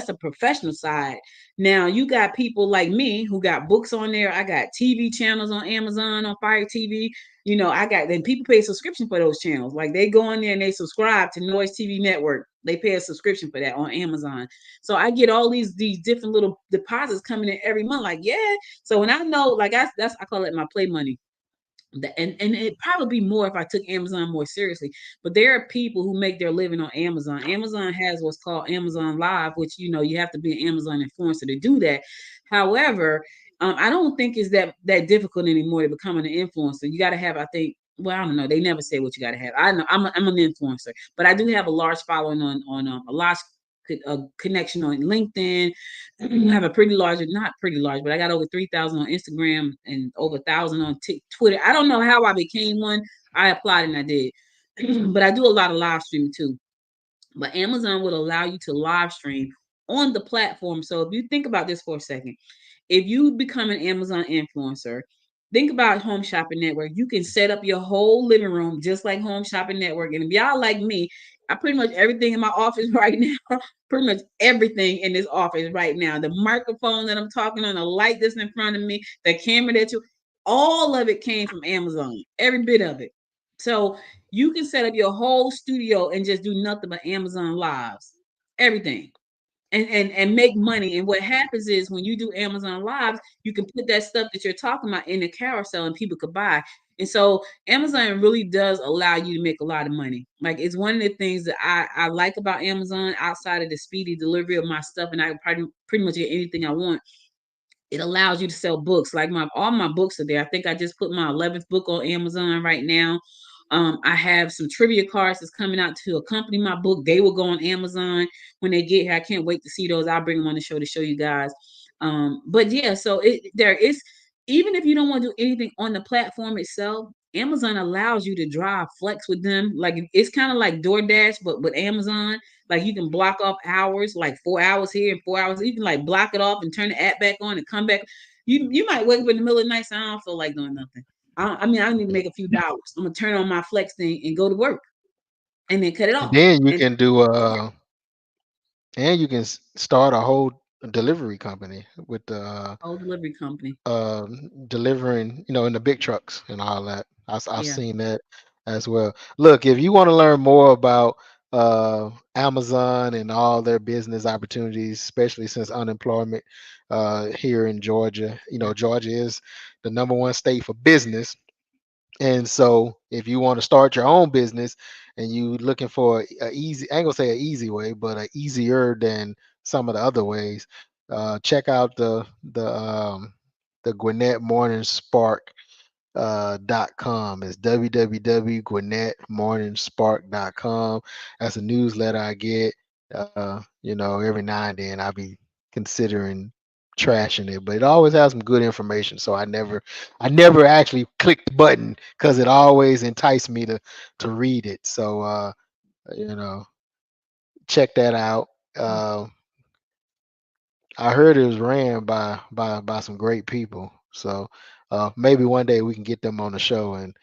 a professional side. Now you got people like me who got books on there. I got TV channels on Amazon on Fire TV. I got then people pay a subscription for those channels. Like they go on there and they subscribe to Noise TV Network. They pay a subscription for that on Amazon. So I get all these different little deposits coming in every month. Like, yeah. So when I know, like I call it my play money. And it'd probably be more if I took Amazon more seriously. But there are people who make their living on Amazon. Amazon has what's called Amazon Live, which you have to be an Amazon influencer to do that. However, I don't think it's that difficult anymore to become an influencer. You got to have, I think. Well, I don't know. They never say what you got to have. I know I'm an influencer, but I do have a large following on a large connection on LinkedIn. I have a pretty large, not pretty large, but I got over 3,000 on Instagram and over 1,000 on Twitter. I don't know how I became one. I applied and I did, but I do a lot of live streaming too. But Amazon would allow you to live stream on the platform. So if you think about this for a second, if you become an Amazon influencer, think about Home Shopping Network. You can set up your whole living room just like Home Shopping Network. And if y'all like me, I pretty much everything in my office right now, pretty much everything in this office right now. The microphone that I'm talking on, the light that's in front of me, the camera all of it came from Amazon, every bit of it. So you can set up your whole studio and just do nothing but Amazon lives, everything and make money. And what happens is when you do Amazon Lives, you can put that stuff that you're talking about in the carousel and people could buy. And so Amazon really does allow you to make a lot of money. Like it's one of the things that I like about Amazon outside of the speedy delivery of my stuff, and I can pretty much get anything I want. It allows you to sell books. Like all my books are there. I think I just put my 11th book on Amazon right now. I have some trivia cards that's coming out to accompany my book. They will go on Amazon when they get here. I can't wait to see those. I'll bring them on the show to show you guys. But yeah, so there is, even if you don't want to do anything on the platform itself, Amazon allows you to drive flex with them. Like it's kind of like DoorDash, but with Amazon. Like you can block off hours, like 4 hours here and 4 hours. You can like block it off and turn the app back on and come back. You might wake up in the middle of the night saying, I don't feel like doing nothing. I mean, I need to make a few dollars. I'm gonna turn on my flex thing and go to work and then cut it And off. then you And can do and you can start a whole delivery company with the whole delivery company. delivering, in the big trucks and all that. I've Yeah. seen that as well. Look, if you want to learn more about Amazon and all their business opportunities, especially since unemployment here in Georgia, Yeah. Georgia is the number one state for business. And so if you want to start your own business and you looking for a easy, I ain't gonna say an easy way, but a easier than some of the other ways, check out the Gwinnett Morning Spark .com. It's www.gwinnettmorningspark.com. That's a newsletter I get. Every now and then I'll be considering trashing it, but it always has some good information. So I never actually click the button because it always enticed me to read it. So you know, check that out. Uh, I heard it was ran by some great people. So maybe one day we can get them on the show and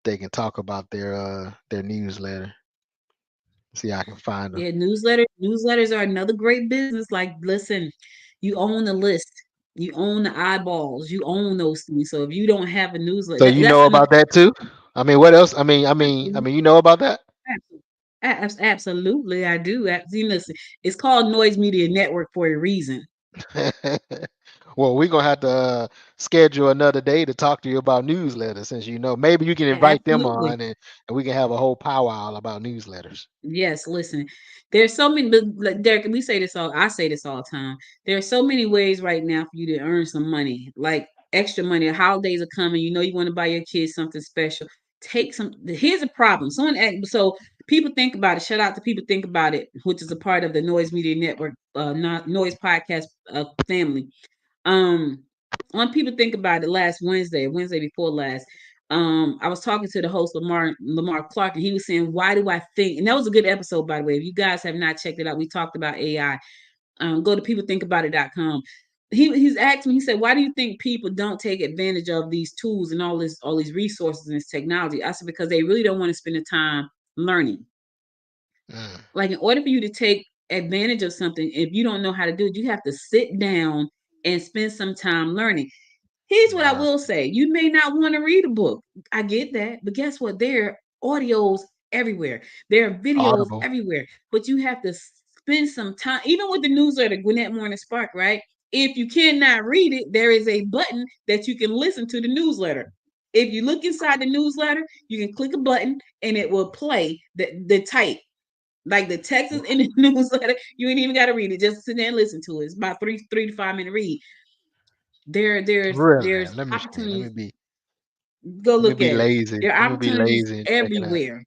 they can talk about their newsletter. See how I can find them. Yeah, newsletters are another great business. Like, listen, you own the list. You own the eyeballs. You own those things. So if you don't have a newsletter, So you that's know another. about that too? I mean, what else? You know about that? Absolutely, I do. See, listen, it's called Noise Media Network for a reason. Well, we're gonna have to schedule another day to talk to you about newsletters, since you know. Maybe you can invite them Absolutely. on, and we can have a whole powwow about newsletters. Yes, listen. There's so many, like Derek, we say this all. I say this all the time. There are so many ways right now for you to earn some money, like extra money. Holidays are coming. You know, you want to buy your kids something special. Take some. Here's a problem. So people think about it. Shout out to people think about it, which is a part of the Noise Media Network, Noise Podcast family. Um, when people think about it, last Wednesday before last, I was talking to the host Lamar Clark, and he was saying, "Why do I think?" And that was a good episode, by the way. If you guys have not checked it out, we talked about AI. Go to peoplethinkaboutit.com. He's asked me. He said, "Why do you think people don't take advantage of these tools and all these resources and this technology?" I said, "Because they really don't want to spend the time learning. Mm, Like in order for you to take advantage of something, if you don't know how to do it, you have to sit down and spend some time learning." Here's what I wow. will say. You may not want to read a book. I get that. But guess what? There are audios everywhere. There are videos Audible. everywhere. But you have to spend some time, even with the newsletter, Gwinnett Morning Spark, right? If you cannot read it, there is a button that you can listen to the newsletter. If you look inside the newsletter, you can click a button and it will play the type. Like the text is in the newsletter. You ain't even got to read it. Just sit there and listen to it. It's about 3 to 5 minute read. Really? There's Let me see. opportunities. Go look at it. There are Let me be opportunities lazy and check it out. everywhere.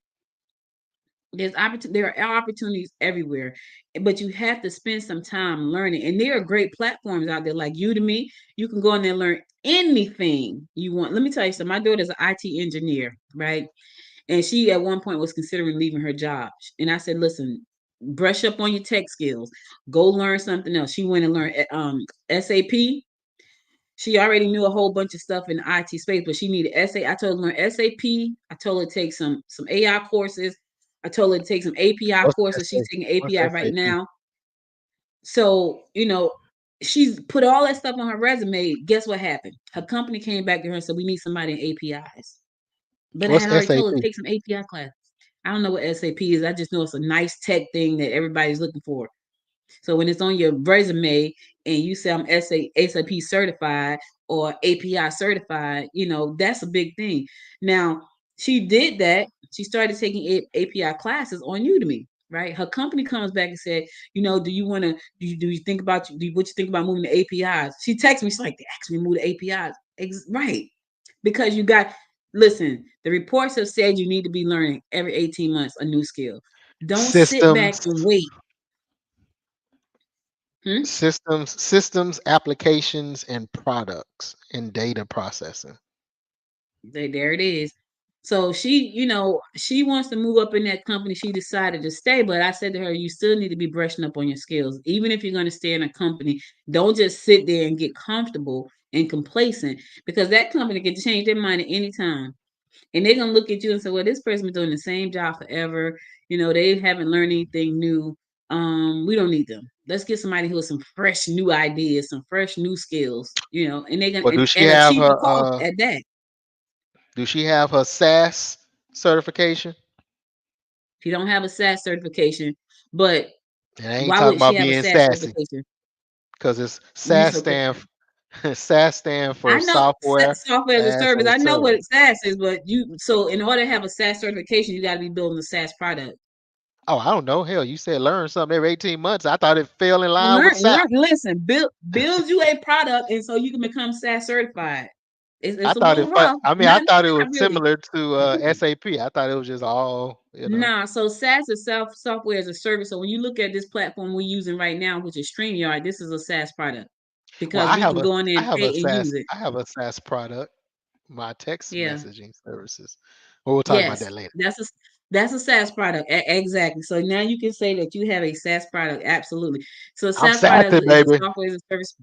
There are opportunities everywhere, but you have to spend some time learning. And there are great platforms out there like Udemy. You can go in there and learn anything you want. Let me tell you something. My daughter's an IT engineer, right? And she at one point was considering leaving her job. And I said, listen, brush up on your tech skills. Go learn something else. She went and learned SAP. She already knew a whole bunch of stuff in the IT space, but she needed SA. I told her to learn SAP. I told her to take some AI courses. I told her to take some API What's courses. She's SA? taking What's API right SAP? now. So, she's put all that stuff on her resume. Guess what happened? Her company came back to her and said, we need somebody in APIs. But I What's had already told her to SAP? take some API class. I don't know what SAP is. I just know it's a nice tech thing that everybody's looking for. So when it's on your resume and you say I'm SAP certified or API certified, that's a big thing. Now, she did that. She started taking API classes on Udemy, right? Her company comes back and said, do you want to, do you think about, what you think about moving to APIs? She texts me, she's like, they asked me to move to APIs. Right. Because listen, the reports have said you need to be learning every 18 months a new skill. Don't sit back Systems, and wait. Hmm? systems, applications, and products and data processing. There it is. So she wants to move up in that company. She decided to stay, but I said to her, you still need to be brushing up on your skills. Even if you're going to stay in a company, don't just sit there and get comfortable and complacent, because that company can change their mind at any time. And they're gonna look at you and say, well, this person been doing the same job forever. They haven't learned anything new. We don't need them. Let's get somebody who has some fresh new ideas, some fresh new skills, and they're gonna Well, and a cheaper cost at that. do she have her SAS certification? She don't have a SAS certification, but And I ain't why talking would she about have a being SAS sassy, certification? because it's You SAS so stand SAS stand for I know software software as a as service. a I know what service. SAS is, but so in order to have a SAS certification, you got to be building a SAS product. Oh, I don't know. Hell, you said learn something every 18 months. I thought it fell in Well, line with SAP. listen, build you a product, and so you can become SAS certified. I It's a thought little it. rough, I not thought it was really. similar to SAP. I thought it was just all. Nah, so SAS is software as a service. So when you look at this platform we're using right now, which is StreamYard, this is a SaaS product Well, because we can go in there and pay and use it. I have a SaaS product. My text Yeah. messaging services. Well, we'll talk about Yes, that later. that's a SaaS product. Exactly. So now you can say that you have a SaaS product. Absolutely. So I'm SaaS sassy, product is a baby. software as a service.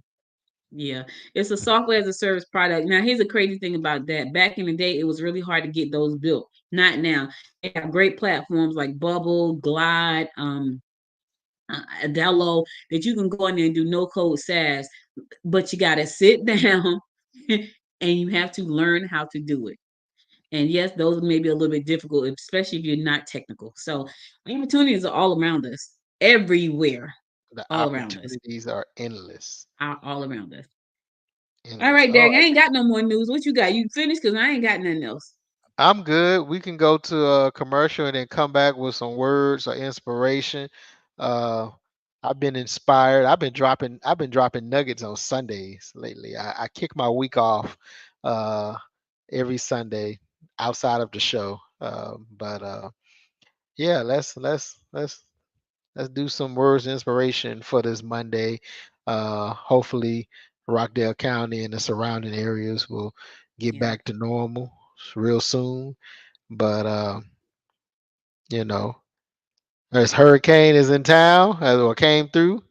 Yeah, it's a software as a service product. Now, here's a crazy thing about that. Back in the day, it was really hard to get those built. Not now. They have great platforms like Bubble, Glide, download that you can go in there and do no code SaaS, but you got to sit down and you have to learn how to do it. And yes, those may be a little bit difficult, especially if you're not technical. So opportunities are all around us, everywhere, The all around us, opportunities are endless. all around us. All Endless. right, Derek, I Oh, ain't got no more news. What you got? You finished? Because I ain't got nothing else. I'm good. We can go to a commercial and then come back with some words or inspiration. Uh, I've been inspired. I've been dropping nuggets on Sundays lately. I kick my week off uh every Sunday outside of the show. But yeah, let's do some words of inspiration for this Monday. Hopefully Rockdale County and the surrounding areas will get Yeah. back to normal real soon. But you know, this hurricane is in town or came through,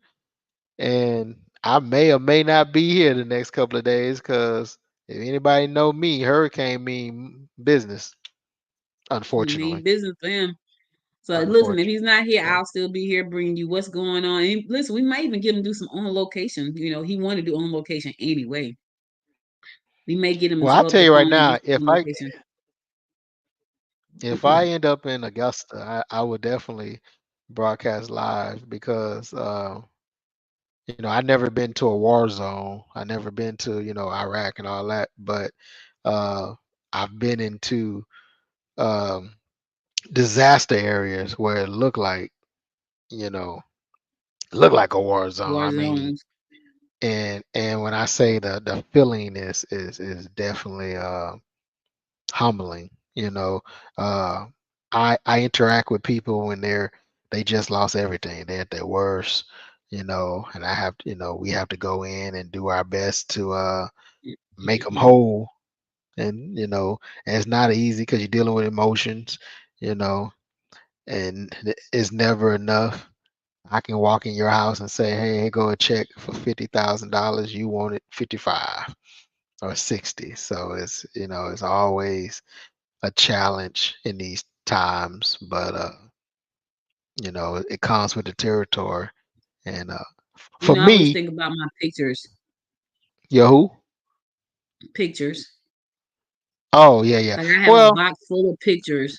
and I may or may not be here the next couple of days because if anybody know me, hurricane mean business, Mean unfortunately. business for him. So listen, if Unfortunately. he's not here, Yeah. I'll still be here bringing you what's going on. And listen, we might even get him to do some on location. He wanted to do on location anyway. We may get him to Well, I'll throw up tell the you right phone and do now, some on location. if I end up in Augusta, I would definitely broadcast live because I never been to a war zone. I never been to, Iraq and all that, but uh I've been into um disaster areas where it you know, looked like a war zone. War I mean, zones. and when I say the feeling is definitely humbling. Uh I interact with people when they just lost everything. They're at their worst, and I have we have to go in and do our best to make them Mhm. whole. And it's not easy because you're dealing with emotions, you know, and it's never enough. I can walk in your house and say, "Hey, go a check for $50,000. You want it 55 or 60." So it's always a challenge in these times, but it comes with the territory. And for I always me, think about my pictures. Yahoo. Pictures. Oh yeah, yeah. Like I have a Well, box full of pictures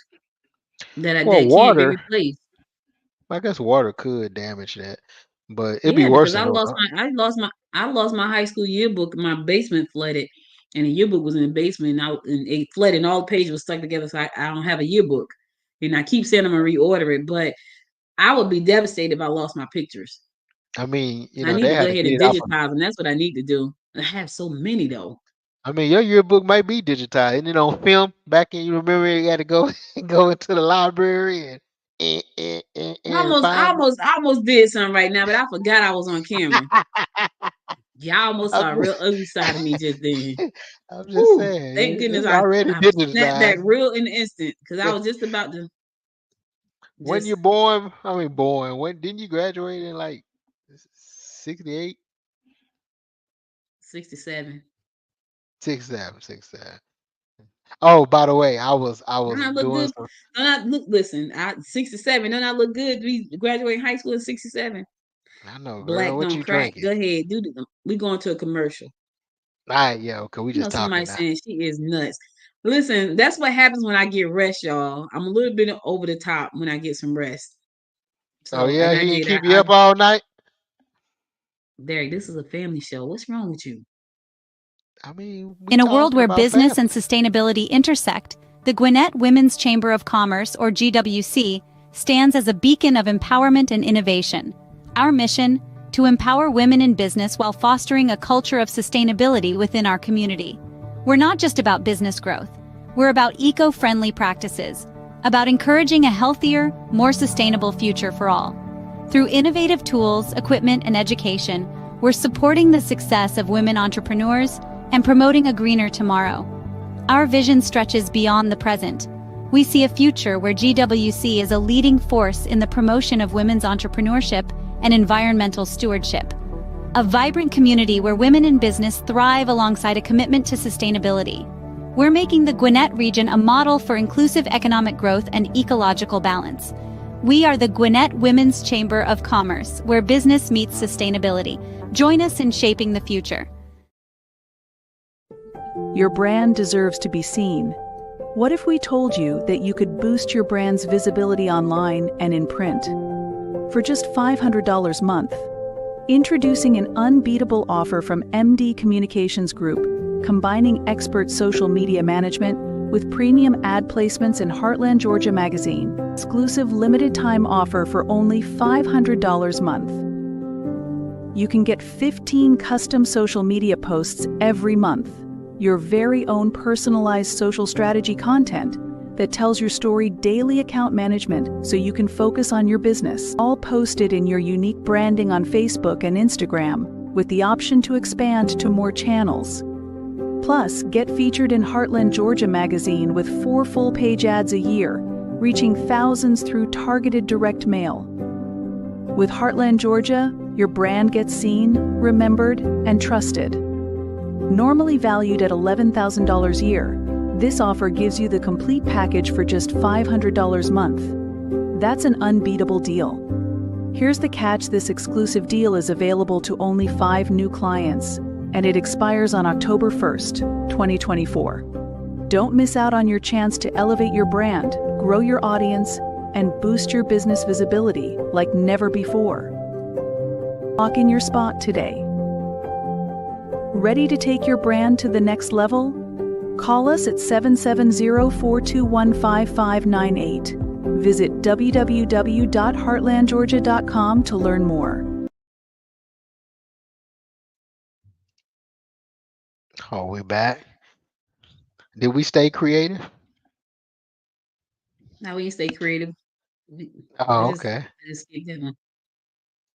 well, that can't be water. replaced. I guess water could damage that, but it'd be Yeah, because worse than I lost my high school yearbook. My basement flooded, and the yearbook was in the basement. And it flooded, and all the pages were stuck together. So I don't have a yearbook. And I keep saying I'm gonna reorder it, but I would be devastated if I lost my pictures. I mean, I need they to go had to ahead get and it off of. digitize them. That's what I need to do. I have so many though. I mean, your yearbook might be digitized, isn't it on film? Back in, you remember you had to go go into the library and find I almost did something right now, but I forgot I was on camera. it. Y'all almost I'm saw a just, real ugly side of me just then. I'm just Whew, saying, thank goodness it's already I snapped back digitized. real in the instant because I was just about to When just you're born, I mean, born. When didn't you graduate in like 68, 67. 67, 67? Oh, by the way, I Don't was I look doing good? some. Don't I look? Listen, 67. Don't I look good? We graduating high school in 67. I know, girl. Black What don't you crack. drinking? Go ahead, we going to a commercial. All right, yeah, okay. We just talking Somebody now. saying she is nuts. Listen, that's what happens when I get rest, y'all. I'm a little bit over the top when I get some rest. Oh So, yeah, and I he didn't did. keep you up all night. Derek, this is a family show. What's wrong with you? I mean, we In a world talking where about business family. and sustainability intersect, the Gwinnett Women's Chamber of Commerce, or GWC, stands as a beacon of empowerment and innovation. Our mission: to empower women in business while fostering a culture of sustainability within our community. We're not just about business growth. We're about eco-friendly practices, about encouraging a healthier, more sustainable future for all. Through innovative tools, equipment, and education, we're supporting the success of women entrepreneurs and promoting a greener tomorrow. Our vision stretches beyond the present. We see a future where GWC is a leading force in the promotion of women's entrepreneurship and environmental stewardship. A vibrant community where women in business thrive alongside a commitment to sustainability. We're making the Gwinnett region a model for inclusive economic growth and ecological balance. We are the Gwinnett Women's Chamber of Commerce, where business meets sustainability. Join us in shaping the future. Your brand deserves to be seen. What if we told you that you could boost your brand's visibility online and in print? For just $500 a month. Introducing an unbeatable offer from MD Communications Group, combining expert social media management with premium ad placements in Heartland, Georgia magazine. Exclusive limited-time offer for only $500 a month. You can get 15 custom social media posts every month. Your very own personalized social strategy content that tells your story, daily account management so you can focus on your business. All posted in your unique branding on Facebook and Instagram with the option to expand to more channels. Plus, get featured in Heartland, Georgia magazine with 4 full-page ads a year, reaching thousands through targeted direct mail. With Heartland, Georgia, your brand gets seen, remembered, and trusted. Normally valued at $11,000 a year, this offer gives you the complete package for just $500 a month. That's an unbeatable deal. Here's the catch: this exclusive deal is available to only 5 new clients, and it expires on October 1st, 2024. Don't miss out on your chance to elevate your brand, grow your audience, and boost your business visibility like never before. Lock in your spot today. Ready to take your brand to the next level? Call us at 770-421-5598. Visit www.heartlandgeorgia.com to learn more. Oh, we back. Did we stay creative? Now we can stay creative. Oh, I okay. just keep going.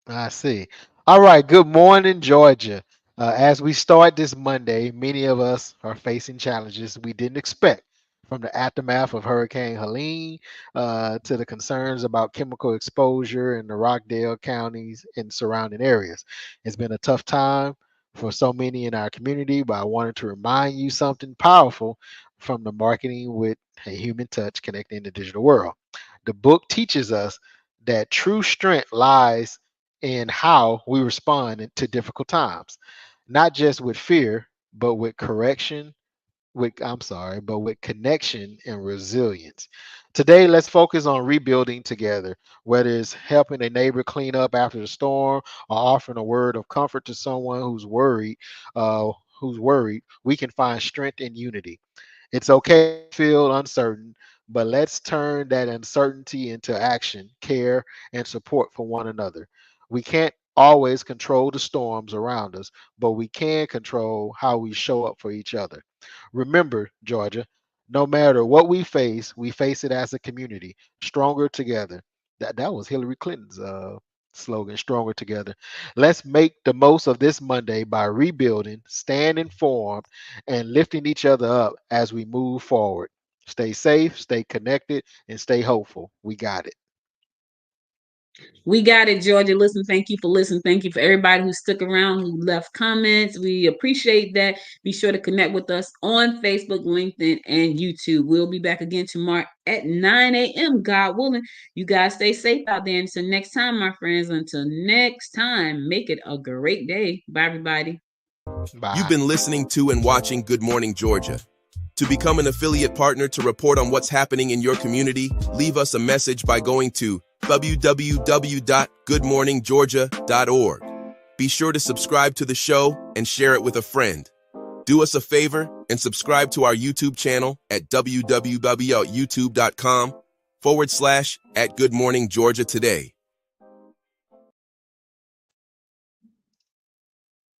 I see. All right. Good morning, Georgia. As we start this Monday, many of us are facing challenges we didn't expect, from the aftermath of Hurricane Helene to the concerns about chemical exposure in the Rockdale counties and surrounding areas. It's been a tough time for so many in our community, but I wanted to remind you something powerful from the Marketing with a Human Touch Connecting the Digital World. The book teaches us that true strength lies in how we respond to difficult times, not just with fear, but with but with connection and resilience. Today, let's focus on rebuilding together, whether it's helping a neighbor clean up after the storm or offering a word of comfort to someone who's worried. We can find strength in unity. It's okay to feel uncertain, but let's turn that uncertainty into action, care, and support for one another. We can't always control the storms around us, but we can control how we show up for each other. Remember, Georgia, no matter what we face it as a community, stronger together. That was Hillary Clinton's slogan, stronger together. Let's make the most of this Monday by rebuilding, staying informed, and lifting each other up as we move forward. Stay safe, stay connected, and stay hopeful. We got it. We got it, Georgia. Listen, thank you for listening. Thank you for everybody who stuck around, who left comments. We appreciate that. Be sure to connect with us on Facebook, LinkedIn, and YouTube. We'll be back again tomorrow at 9 a.m., God willing. You guys stay safe out there. Until next time, my friends. Until next time, make it a great day. Bye, everybody. Bye. You've been listening to and watching Good Morning Georgia. To become an affiliate partner to report on what's happening in your community, leave us a message by going to www.goodmorninggeorgia.org. Be sure to subscribe to the show and share it with a friend. Do us a favor and subscribe to our YouTube channel at www.youtube.com/@goodmorninggeorgia today.